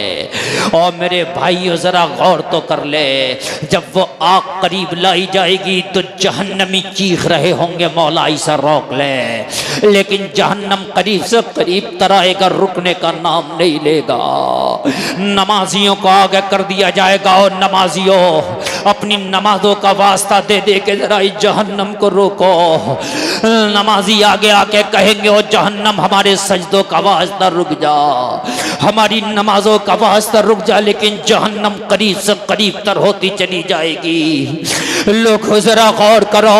और मेरे भाइयों ज़रा गौर तो कर ले, जब वो आग करीब लाई जाएगी तो जहन्नमी चीख रहे होंगे मौला इसे रोक ले, लेकिन जहन्नम करीब से करीब तराएगा, रुकने का नाम नहीं लेगा। नमाजियों को आगे कर दिया जाएगा और नमाजियों अपनी नमाजों का वास्ता दे दे के जरा इस जहन्नम को रोको। नमाजी आगे आके कहेंगे ओ जहन्नम हमारे सजदों का वास्ता रुक जा, हमारी नमाजों का वास्ता रुक जा, लेकिन जहन्नम करीब से करीब तर होती चली जाएगी। लोग जरा गौर करो,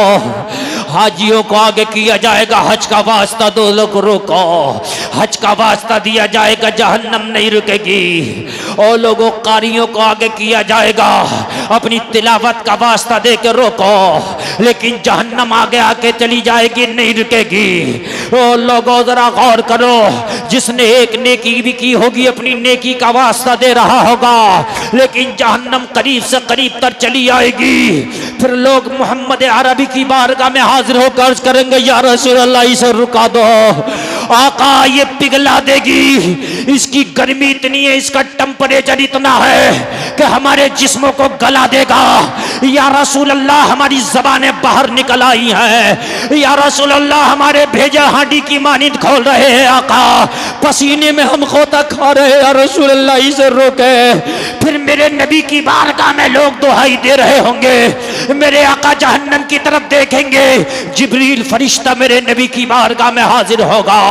हाजियों को आगे किया जाएगा हज का वास्ता, दो लोग रोको, हज का वास्ता दिया जाएगा, जहन्नम नहीं रुकेगी। और लोगों कारियों को आगे किया जाएगा, अपनी तिलावत का वास्ता दे के रोको, लेकिन जहन्नम आगे आके चली जाएगी, नहीं रुकेगी। और लोगों जरा गौर करो, जिसने एक नेकी भी की होगी अपनी नेकी का वास्ता दे रहा होगा, लेकिन जहन्नम करीब से करीब तर चली आएगी। फिर लोग मोहम्मद अरबी की बारगाह में हाजिर होकर अर्ज करेंगे या रसूल अल्लाह इसे रुका दो, आका ये पिघला देगी, इसकी गर्मी इतनी है, इसका टेम्परेचर इतना है कि हमारे जिस्मों को गला देगा, या रसूल अल्लाह हमारी ज़बानें बाहर निकल आई हैं, या रसूल अल्लाह हमारे भेजे हांडी की मानिंद खोल रहे हैं आका, पसीने में हम खोता खा रहे हैं, या रसूल अल्लाह इसे रोके। फिर मेरे नबी की बारगाह में लोग दुहाई दे रहे होंगे, मेरे आका जहन्नम की तरफ देखेंगे, जिब्रील फरिश्ता मेरे नबी की बारगाह में हाजिर होगा,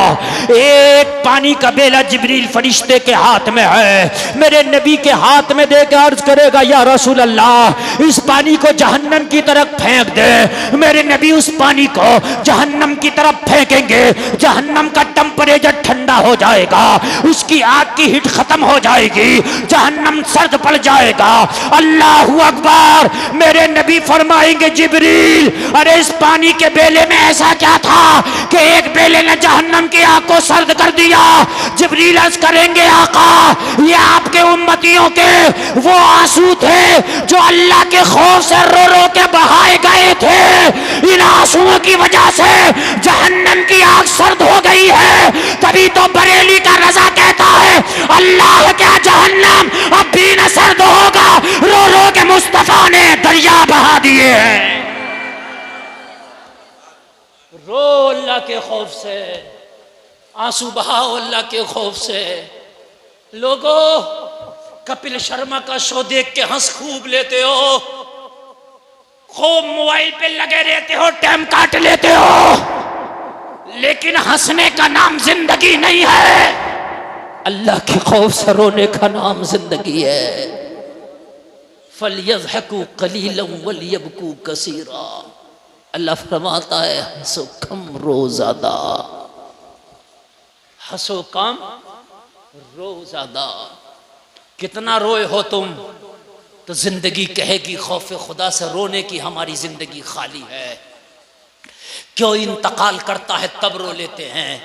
एक पानी का बेला जिब्रील फरिश्ते के हाथ में है, मेरे नबी के हाथ में देकर अर्ज करेगा या रसूल अल्लाह इस पानी को जहन्नम की तरफ फेंक दे। मेरे नबी उस पानी को जहन्नम की तरफ फेंकेंगे, जहन्नम का टेम्परेचर ठंडा हो जाएगा, उसकी आग की हीट खत्म हो जाएगी, जहन्नम सर्द पड़ जाएगा। अल्लाहू अकबर। मेरे नबी फरमाएंगे जिब्रील अरे इस पानी के बेले में ऐसा क्या था कि एक बेले ने जहन्नम की आग को सर्द कर दिया। जिब्रील अर्ज करेंगे आका ये आपके उम्मतियों के वो आंसू थे जो अल्लाह के खौफ से रो रो के बहाए गए थे, इन आंसुओं की वजह से जहन्नम की आग सर्द हो गई है। तभी तो बरेली का रजा कहता है अल्लाह क्या जहन्नम अब भी न सर्द होगा, रो रो के मुस्तफा ने दरिया बहा दिए हैं। रो अल्लाह के खौफ से, आंसू बहाओ अल्लाह के खौफ से। लोगों कपिल शर्मा का शो देख के हंस खूब लेते हो, खूब मोबाइल पे लगे रहते हो, टाइम काट लेते हो, लेकिन हंसने का नाम जिंदगी नहीं है। अल्लाह के खौफ से रोने का नाम जिंदगी है। फलयज़हकू कलीलन वलियबकू कसीरा। अल्लाह फरमाता है हंसो कम रो ज्यादा, हंसो कम रो ज्यादा। कितना रोए हो तुम तो जिंदगी कहेगी खौफ खुदा से रोने की हमारी जिंदगी खाली है। क्यों इंतकाल करता है तब रो लेते हैं,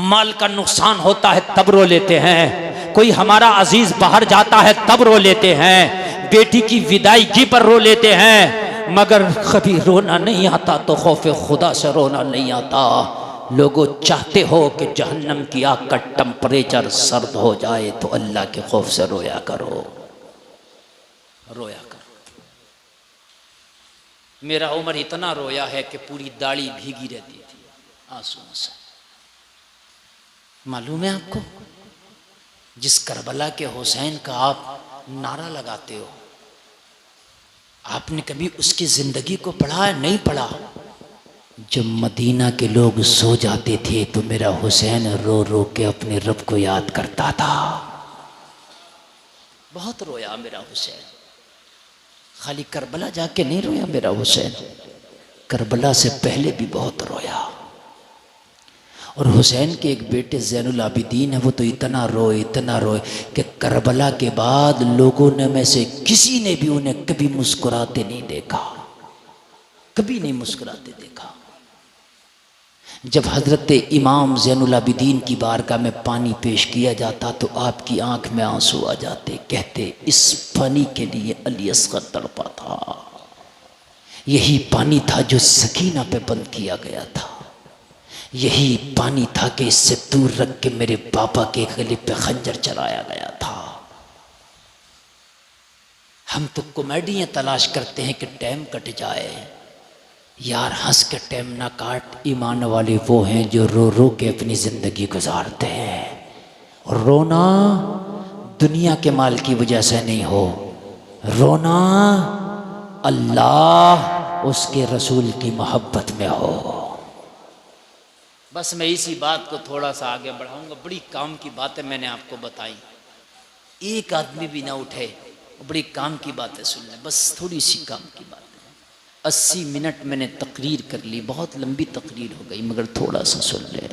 माल का नुकसान होता है तब रो लेते हैं, कोई हमारा अजीज बाहर जाता है तब रो लेते हैं, बेटी की विदाईगी पर रो लेते हैं, मगर कभी रोना नहीं आता तो खौफ खुदा से रोना नहीं आता। लोगों चाहते हो कि जहन्नम की आग का टेम्परेचर सर्द हो जाए तो अल्लाह के खौफ से रोया करो, रोया करो। मेरा उमर इतना रोया है कि पूरी दाढ़ी भीगी रहती थी आंसुओं से। मालूम है आपको जिस करबला के हुसैन का आप नारा लगाते हो, आपने कभी उसकी जिंदगी को पढ़ा है? नहीं पढ़ा। जब मदीना के लोग सो जाते थे तो मेरा हुसैन रो रो के अपने रब को याद करता था। बहुत रोया मेरा हुसैन, खाली करबला जाके नहीं रोया मेरा हुसैन, करबला से पहले भी बहुत रोया। और हुसैन के एक बेटे ज़ैनुल आबिदीन है, वो तो इतना रोए कि करबला के बाद लोगों ने में से किसी ने भी उन्हें कभी मुस्कुराते नहीं देखा, कभी नहीं मुस्कुराते देखा। जब हजरत इमाम ज़ैनुल आबिदीन की बारगाह में पानी पेश किया जाता तो आपकी आंख में आंसू आ जाते, कहते इस पानी के लिए अली असगर तड़पा था, यही पानी था जो सकीना पे बंद किया गया था, यही पानी था कि इससे दूर रख के मेरे पापा के गले पे खंजर चलाया गया था। हम तो कॉमेडियाँ तलाश करते हैं कि टाइम कट जाए, यार हंस के टाइम ना काट। ईमान वाले वो हैं जो रो रो के अपनी ज़िंदगी गुजारते हैं। और रोना दुनिया के माल की वजह से नहीं हो, रोना अल्लाह उसके रसूल की मोहब्बत में हो। बस मैं इसी बात को थोड़ा सा आगे बढ़ाऊंगा। बड़ी काम की बातें मैंने आपको बताई, एक आदमी भी ना उठे, बड़ी काम की बातें सुन लें, बस थोड़ी सी काम की बात। 80 मिनट मैंने तकरीर कर ली, बहुत लंबी तकरीर हो गई, मगर थोड़ा सा सुन ले।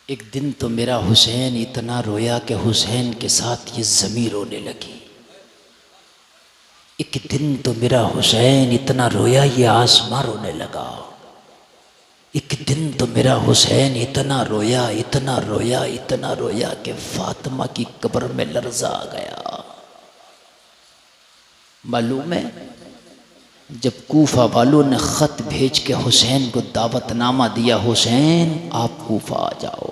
एक दिन तो मेरा हुसैन इतना रोया कि हुसैन के साथ ये ज़मीं रोने लगी। एक दिन तो मेरा हुसैन इतना रोया ये आसमां रोने लगा। एक दिन तो मेरा हुसैन इतना रोया, इतना रोया, इतना रोया कि फातिमा की कब्र में लर्जा आ गया। मालूम है जब कूफा वालों ने ख़त भेज के हुसैन को दावतनामा दिया, हुसैन आप कूफा आ जाओ,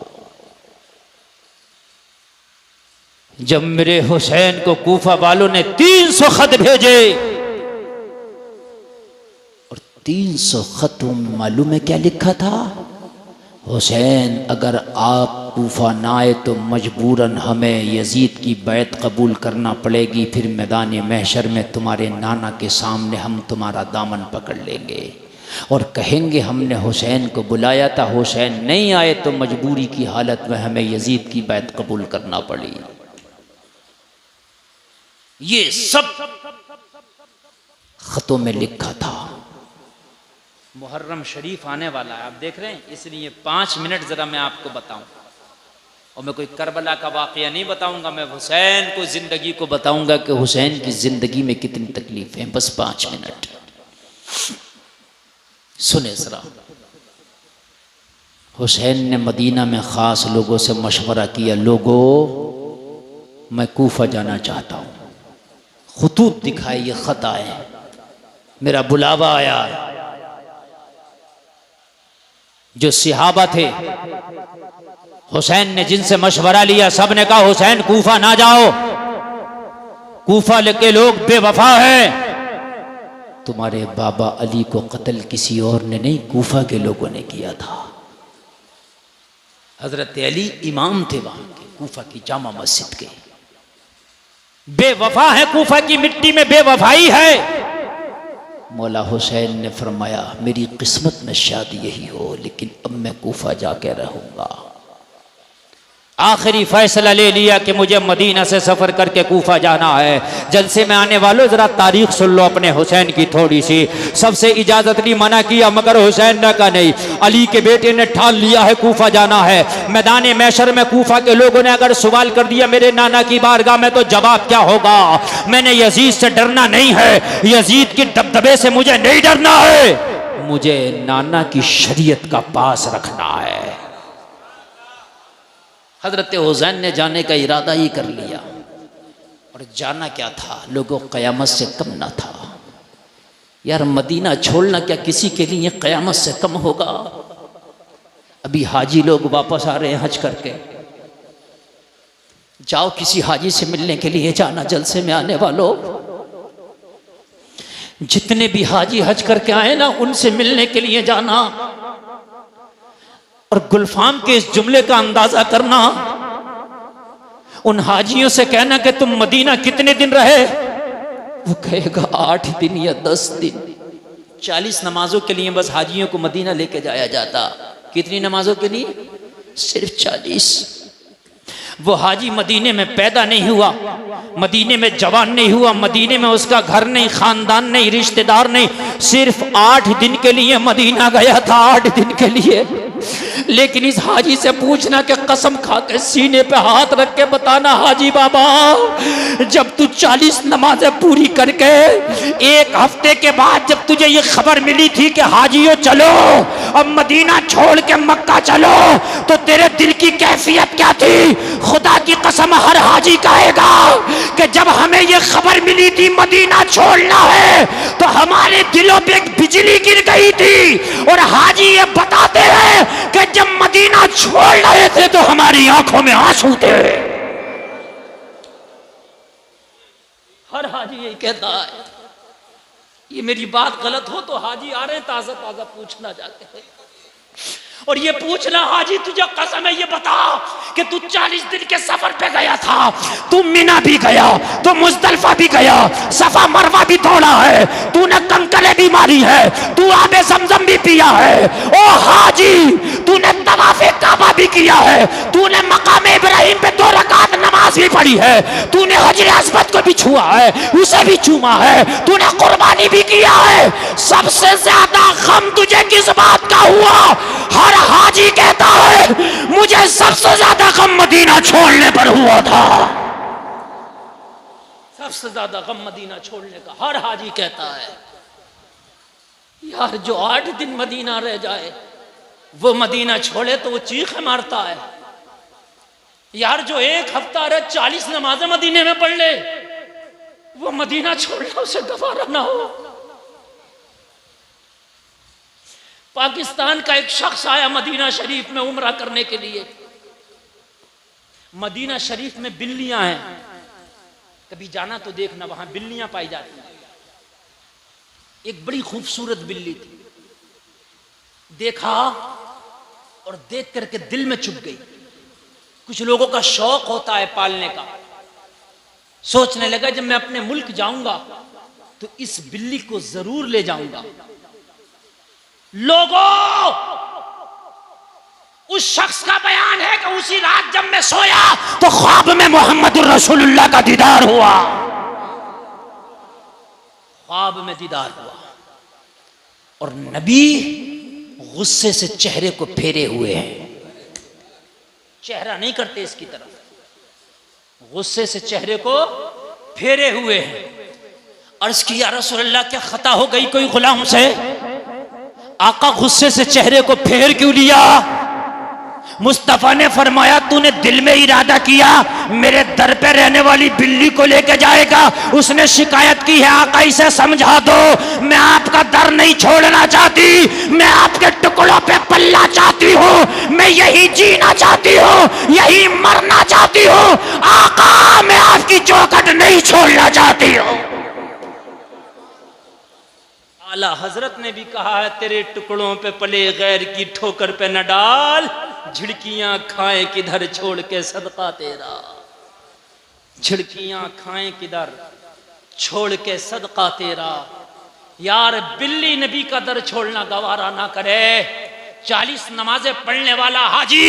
जब मेरे हुसैन को कूफा वालों ने 300 खत भेजे, और 300 खत मालूम है क्या लिखा था? हुसैन अगर आप कूफा ना आए तो मजबूरन हमें यजीद की बैत कबूल करना पड़ेगी, फिर मैदान महशर में तुम्हारे नाना के सामने हम तुम्हारा दामन पकड़ लेंगे और कहेंगे हमने हुसैन को बुलाया था, हुसैन नहीं आए तो मजबूरी की हालत में हमें यजीद की बैत कबूल करना पड़ी। ये सब खतों में लिखा था। मुहर्रम शरीफ आने वाला है, आप देख रहे हैं, इसलिए 5 मिनट जरा मैं आपको बताऊं। और मैं कोई करबला का वाकया नहीं बताऊंगा, मैं हुसैन को जिंदगी को बताऊंगा कि हुसैन की जिंदगी में कितनी तकलीफें। बस 5 मिनट सुने जरा। हुसैन ने मदीना में ख़ास लोगों से मशवरा किया, लोगों मैं कूफा जाना चाहता हूँ। खुतूत दिखाए, ये ख़त आए, मेरा बुलावा आया। जो सिहाबा थे, हुसैन ने जिनसे मशवरा लिया, सब ने कहा हुसैन कूफा ना जाओ, कूफा के लोग बेवफा हैं। तुम्हारे बाबा अली को कत्ल किसी और ने नहीं, कूफा के लोगों ने किया था। हजरत अली इमाम थे वहां के, कूफा की जामा मस्जिद के। बेवफा है, कूफा की मिट्टी में बेवफाई है। मौला हुसैन ने फरमाया मेरी किस्मत में शायद यही हो, लेकिन अब मैं कूफा जाके रहूंगा। आखिरी फैसला ले लिया कि मुझे मदीना से सफ़र करके कूफा जाना है। जलसे में आने वालों ज़रा तारीख सुन लो अपने हुसैन की थोड़ी सी। सबसे इजाज़त नहीं मना किया, मगर हुसैन ने कहा नहीं, अली के बेटे ने ठान लिया है कूफा जाना है। मैदान मैशर में कूफा के लोगों ने अगर सवाल कर दिया मेरे नाना की बारगाह में, तो जवाब क्या होगा? मैंने यजीद से डरना नहीं है, यजीद के दबदबे से मुझे नहीं डरना है, मुझे नाना की शरीयत का पास रखना है। हजरत हुसैन ने जाने का इरादा ही कर लिया। और जाना क्या था, लोगों क़यामत से कम ना था। यार मदीना छोड़ना क्या किसी के लिए क़यामत से कम होगा? अभी हाजी लोग वापस आ रहे हैं हज करके, जाओ किसी हाजी से मिलने के लिए जाना। जलसे में आने वालों, जितने भी हाजी हज करके आए ना, उनसे मिलने के लिए जाना। और गुलफाम के इस जुमले का अंदाजा करना, उन हाजियों से कहना कि तुम मदीना कितने दिन रहे? वो कहेगा 8 दिन या 10 दिन। 40 नमाजों के लिए बस हाजियों को मदीना लेके जाया जाता। कितनी नमाजों के लिए? सिर्फ 40। वो हाजी मदीने में पैदा नहीं हुआ, मदीने में जवान नहीं हुआ, मदीने में उसका घर नहीं, खानदान नहीं, रिश्तेदार नहीं, सिर्फ 8 दिन के लिए मदीना गया था, 8 दिन के लिए। लेकिन इस हाजी से पूछना कि कसम खा के सीने पे हाथ रख के बताना, हाजी बाबा जब तू 40 नमाजें पूरी करके 1 हफ्ते के बाद जब तुझे ये खबर मिली थी कि हाजियों चलो अब मदीना छोड़ के मक्का चलो, तो तेरे दिल की कैफियत क्या थी? खुदा की कसम हर हाजी कहेगा कि जब हमें ये खबर मिली थी मदीना छोड़ना है, तो हमारे दिलों पे एक बिजली गिर गई थी। और हाजी ये बताते हैं कि जब मदीना छोड़ रहे थे तो हमारी आंखों में आंसू थे। हर हाजी यही कहता है। ये मेरी बात गलत हो तो हाजी आ रहे हैं ताजा ताजा पूछना जाते हैं, और ये पूछना हाजी तुझे कसम है ये बता कि तू 40 दिन के सफर पे गया था, तू मिना भी गया, तू मुज़दलिफा भी गया, सफा मरवा भी दौड़ा है, तूने कंकरे भी मारी है, तू आबे ज़मज़म भी पिया है। ओ हाजी तूने तवाफ़े काबा भी किया है, तूने मकाम इब्राहिम पे 2 रकात नमाज भी पढ़ी है, तूने हजर अस्वद को भी छुआ है, उसे भी चूमा है, तूने कुर्बानी भी किया है। सबसे ज्यादा गम तुझे किस बात का हुआ? हर हाजी कहता है मुझे सबसे ज्यादा गम मदीना छोड़ने पर हुआ था। सबसे ज्यादा गम मदीना छोड़ने का हर हाजी कहता है। यार जो 8 दिन मदीना रह जाए वो मदीना छोड़े तो वो चीख मारता है। यार जो 1 हफ्ता रहे 40 नमाजें मदीने में पढ़ ले, वो मदीना छोड़ना उसे गवारा ना हो। पाकिस्तान का एक शख्स आया मदीना शरीफ में उम्रा करने के लिए, मदीना शरीफ में बिल्लियां हैं, कभी जाना तो देखना, वहां बिल्लियां पाई जाती हैं। एक बड़ी खूबसूरत बिल्ली थी, देखा और देख करके दिल में चुभ गई। कुछ लोगों का शौक होता है पालने का, सोचने लगा जब मैं अपने मुल्क जाऊंगा तो इस बिल्ली को जरूर ले जाऊंगा। लोगों, उस शख्स का बयान है कि उसी रात जब मैं सोया तो ख्वाब में मोहम्मद रसूलुल्लाह का दीदार हुआ। ख्वाब में दीदार हुआ और नबी गुस्से से चेहरे को फेरे हुए हैं, चेहरा नहीं करते इसकी तरफ, गुस्से से चेहरे को फेरे हुए हैं। अर्ज की या रसूलल्लाह क्या खता हो गई कोई गुलाम से? आका गुस्से से चेहरे को फेर क्यों लिया? मुस्तफा ने फरमाया तूने दिल में इरादा किया मेरे दर पे रहने वाली बिल्ली को लेके जाएगा, उसने शिकायत की है आका इसे समझा दो, मैं आपका दर नहीं छोड़ना चाहती, मैं आपके टुकड़ों पे पलना चाहती हूँ, मैं यही जीना चाहती हूँ, यही मरना चाहती हूँ, आका मैं आपकी चौखट नहीं छोड़ना चाहती हूँ। आला हजरत ने भी कहा है तेरे टुकड़ों पे पले गैर की ठोकर पे न डाल, झिड़कियां खाएं किधर छोड़ के सदका तेरा, झिड़कियां खाएं किधर छोड़ के सदका तेरा। यार बिल्ली नबी का दर छोड़ना गवारा ना करे, 40 नमाजें पढ़ने वाला हाजी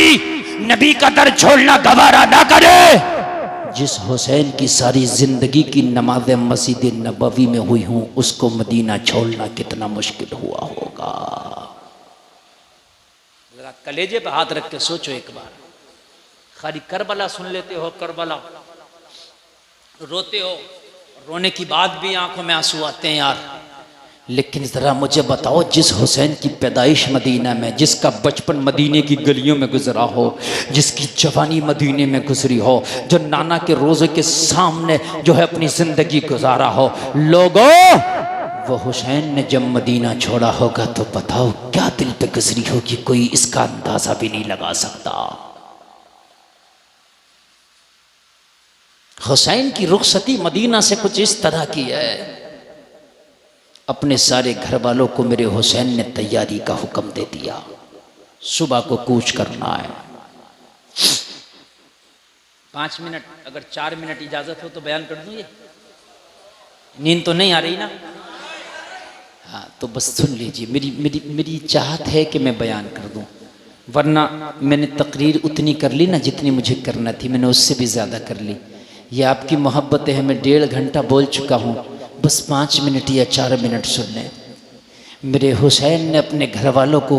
नबी का दर छोड़ना गवारा ना करे। जिस हुसैन की सारी जिंदगी की नमाज़ें मस्जिद नबवी में हुई हूं उसको मदीना छोड़ना कितना मुश्किल हुआ होगा। जरा कलेजे पे हाथ रख के सोचो एक बार, खाली करबला सुन लेते हो, करबला रोते हो, रोने की बात भी आंखों में आंसू आते हैं यार, लेकिन जरा मुझे बताओ जिस हुसैन की पैदाइश मदीना में, जिसका बचपन मदीने की गलियों में गुजरा हो, जिसकी जवानी मदीने में गुजरी हो, जो नाना के रोजे के सामने जो है अपनी जिंदगी गुजारा हो, लोगों वो हुसैन ने जब मदीना छोड़ा होगा तो बताओ क्या दिल पे गुजरी होगी, कोई इसका अंदाजा भी नहीं लगा सकता। हुसैन की रुखसती मदीना से कुछ इस तरह की है, अपने सारे घर वालों को मेरे हुसैन ने तैयारी का हुक्म दे दिया, सुबह को कूच करना है। 5 मिनट, अगर 4 मिनट इजाजत हो तो बयान कर दूं। ये नींद तो नहीं आ रही ना? हाँ तो बस सुन लीजिए, मेरी चाहत है कि मैं बयान कर दूं, वरना मैंने तकरीर उतनी कर ली ना जितनी मुझे करना थी, मैंने उससे भी ज़्यादा कर ली। ये आपकी मोहब्बत है, मैं 1.5 घंटा बोल चुका हूँ, बस 5 मिनट या 4 मिनट सुन लें। मेरे हुसैन ने अपने घर वालों को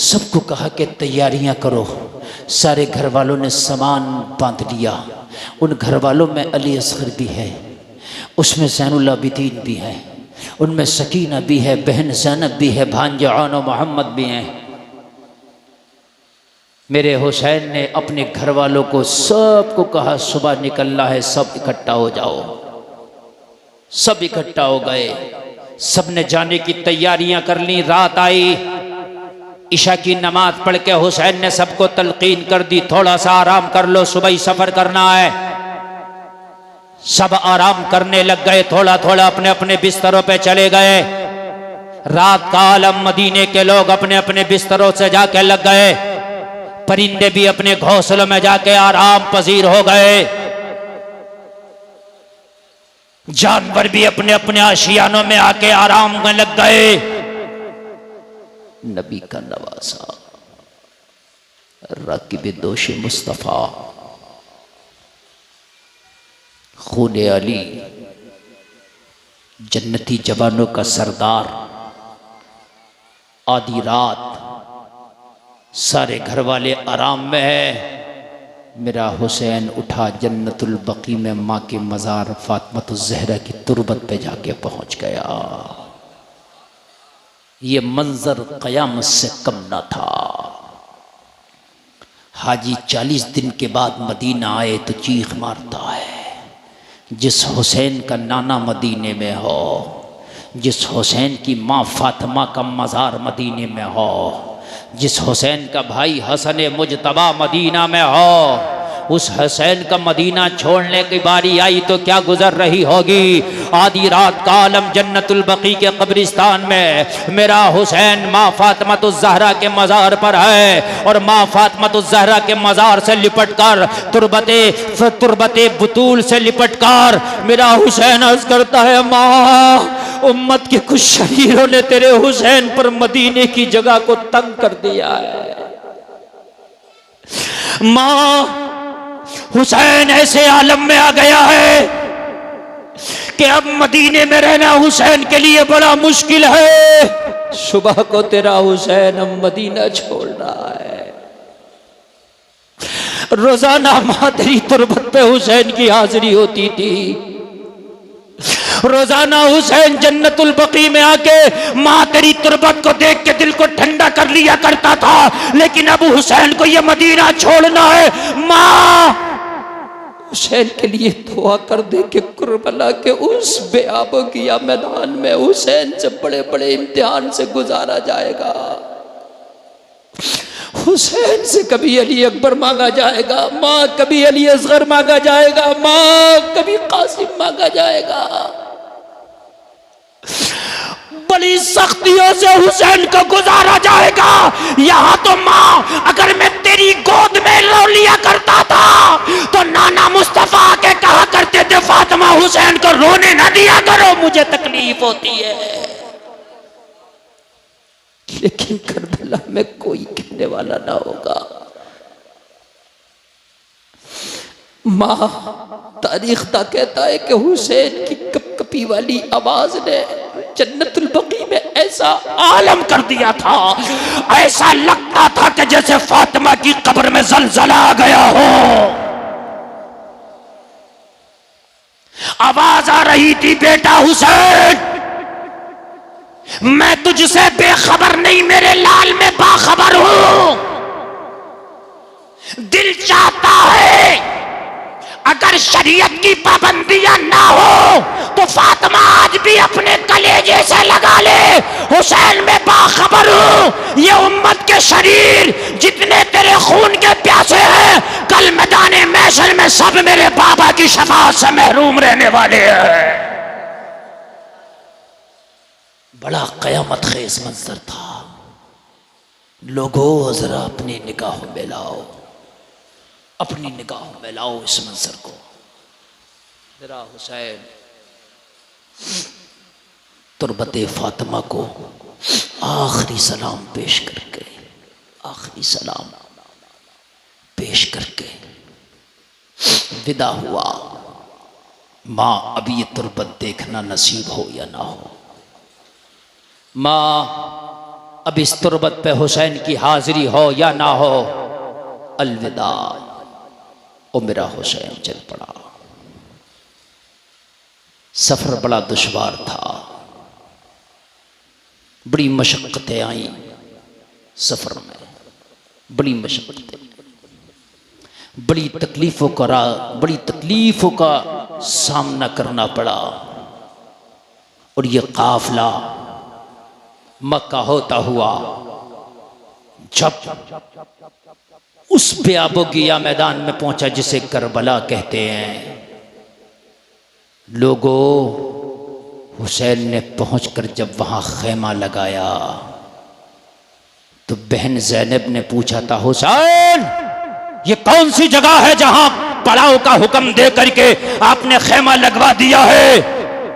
सबको कहा कि तैयारियां करो, सारे घर वालों ने सामान बांध लिया। उन घर वालों में अली असगर भी है, उसमें ज़ैनुल आबिदीन भी है, उनमें सकीना भी है, बहन ज़ैनब भी है, भांजा आनो मोहम्मद भी हैं। मेरे हुसैन ने अपने घर वालों को सबको कहा सुबह निकलना है, सब इकट्ठा हो जाओ। सब इकट्ठा हो गए, सब ने जाने की तैयारियां कर ली। रात आई, इशा की नमाज पढ़ के हुसैन ने सबको तलकीन कर दी थोड़ा सा आराम कर लो, सुबह ही सफर करना है। सब आराम करने लग गए, थोड़ा थोड़ा अपने अपने बिस्तरों पे चले गए। रात का आलम मदीने के लोग अपने अपने बिस्तरों से जाके लग गए, परिंदे भी अपने घोंसलों में जाके आराम पजीर हो गए, जानवर भी अपने अपने आशियानों में आके आराम में लग गए। नबी का नवासा राकिब दोष मुस्तफ़ा खून अली, जन्नती जवानों का सरदार, आधी रात सारे घर वाले आराम में है। मेरा हुसैन उठा जन्नतुल बकी में माँ के मज़ार फातिमा ज़हरा की तुरबत पे जाके पहुँच गया। ये मंजर क़यामत से कम न था। हाजी 40 दिन के बाद मदीना आए तो चीख मारता है, जिस हुसैन का नाना मदीने में हो, जिस हुसैन की माँ फातिमा का मज़ार मदीने में हो, जिस हुसैन का भाई हसन मुजतबा मदीना में हो, उस हुसैन का मदीना छोड़ने की बारी आई तो क्या गुजर रही होगी। आधी रात का आलम जन्नतुल बकी के कब्रिस्तान में मेरा हुसैन माँ फातिमातुज़ ज़हरा के मज़ार पर है और माँ फातिमातुज़ ज़हरा के मज़ार से लिपट कर तुरबते बुतूल से लिपट कर मेरा हुसैन अर्ज़ करता है, माँ उम्मत के कुछ शरीरों ने तेरे हुसैन पर मदीने की जगह को तंग कर दिया है। माँ हुसैन ऐसे आलम में आ गया है कि अब मदीने में रहना हुसैन के लिए बड़ा मुश्किल है। सुबह को तेरा हुसैन अब मदीना छोड़ रहा है। रोजाना माँ तेरी तुरबत पे हुसैन की हाजिरी होती थी। रोजाना हुसैन जन्नतुल बकी में आके माँ तेरी तुरबत को देख के दिल को ठंडा कर लिया करता था, लेकिन अब हुसैन को ये मदीना छोड़ना है। माँ हुसैन के लिए दुआ कर दे कि कुर्बला के उस बेआबगिया मैदान में हुसैन से बड़े बड़े इम्तिहान से गुजारा जाएगा। हुसैन से कभी अली अकबर मांगा जाएगा, माँ कभी अली असगर मांगा जाएगा, माँ कभी कासिम मांगा जाएगा। बड़ी सख्तियों से हुसैन को गुजारा जाएगा। यहां तो माँ अगर मैं तेरी गोद में रो लिया करता था तो नाना मुस्तफा के कहा करते थे, फातिमा हुसैन को रोने न दिया करो, मुझे तकलीफ होती है। लेकिन करबला में कोई कहने वाला ना होगा। माँ तारीख ता कहता है कि हुसैन की कपकपी वाली आवाज ने जन्नतुल बकी में ऐसा आलम कर दिया था, ऐसा लगता था कि जैसे फातिमा की कब्र में जलजला आ गया हो। आवाज आ रही थी, बेटा हुसैन मैं तुझसे बेखबर नहीं, मेरे लाल में बाखबर हूं। दिल चाहता है अगर शरीयत की पाबंदियां ना हो तो फातिमा आज भी अपने कलेजे से लगा ले, हुसैन में बाखबर हूं। ये उम्मत के शरीर जितने तेरे खून के प्यासे हैं, कल मैदाने महशर में सब मेरे बाबा की शफाअत से महरूम रहने वाले हैं। बड़ा कयामत खेज मंजर था। लोगों जरा अपनी निगाहों में लाओ, अपनी निगाहों में लाओ इस मंजर को। जरा हुसैन तुरबते फातिमा को आखिरी सलाम पेश करके, आखिरी सलाम पेश करके विदा हुआ। माँ अभी ये तुरबत देखना नसीब हो या ना हो, माँ अब इस तुरबत पे हुसैन की हाजिरी हो या ना हो, अलविदा। ओ मेरा हुसैन चल पड़ा। सफर बड़ा दुश्वार था, बड़ी मशक्क़तें आई सफर में, बड़ी मशक्क़तें, बड़ी तकलीफों का सामना करना पड़ा। और ये काफिला मक्का होता हुआ जब उस बेआबोगिया मैदान में पहुंचा जिसे करबला कहते हैं, लोगों हुसैन ने पहुंचकर जब वहां खेमा लगाया तो बहन ज़ैनब ने पूछा था, हुसैन ये कौन सी जगह है जहां पड़ाव का हुक्म दे करके आपने खेमा लगवा दिया है?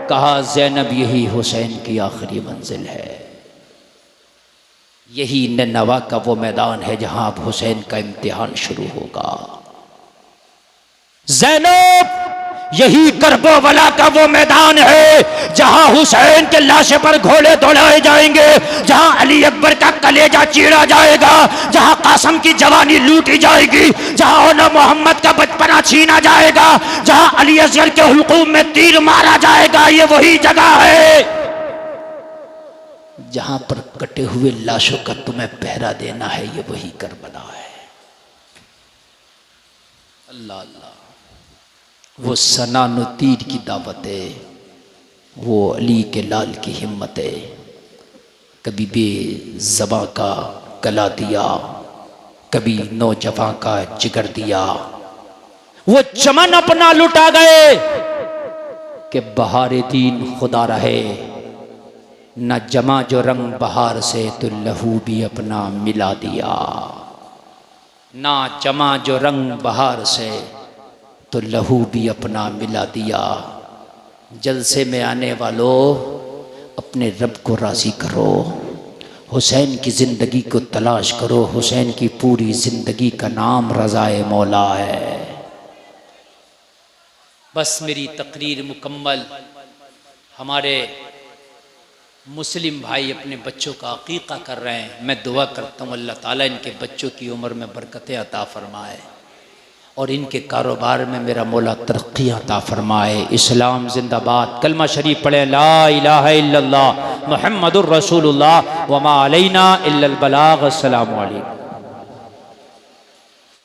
कहा, ज़ैनब यही हुसैन की आखिरी मंजिल है, यही नैनवा का वो मैदान है जहां अब हुसैन का इम्तिहान शुरू होगा। ज़ैनब यही करबला का वो मैदान है जहां हुसैन के लाशे पर घोड़े दौड़ाए जाएंगे, जहां अली अकबर का कलेजा चीरा जाएगा, जहां कासिम की जवानी लूटी जाएगी, जहां ओना मोहम्मद का बचपना छीना जाएगा, जहां अली असगर के हुल्कूम में तीर मारा जाएगा। ये वही जगह है जहां पर कटे हुए लाशों का तुम्हें पहरा देना है, ये वही करबला है। अल्लाह अल्लाह, वो सनानो तीर की दावतें, वो अली के लाल की हिम्मतें, कभी बेज़बां का गला दिया, कभी नौजवान का जिगर दिया, वो चमन अपना लुटा गए कि बहारे दीन खुदा रहे। न जमा जो रंग बहार से तो लहू भी अपना मिला दिया। ना जमा जो रंग बहार से तो लहू भी अपना मिला दिया। जलसे में आने वालों अपने रब को राज़ी करो, हुसैन की ज़िंदगी को तलाश करो। हुसैन की पूरी ज़िंदगी का नाम रज़ाए मौला है। बस मेरी तकरीर मुकम्मल। हमारे मुस्लिम भाई अपने बच्चों का अकीक़ा कर रहे हैं। मैं दुआ करता हूँ अल्लाह ताला इनके बच्चों की उम्र में बरकतें अता फरमाए और इनके कारोबार में मेरा मौला तरक्की अता फरमाए। इस्लाम जिंदाबाद। कलमा शरीफ पढ़े, ला इलाहा इल्लल्लाह मुहम्मदुर रसूलुल्लाह व मा अलैना इल्लल बलाग। अस्सलामु अलैकुम।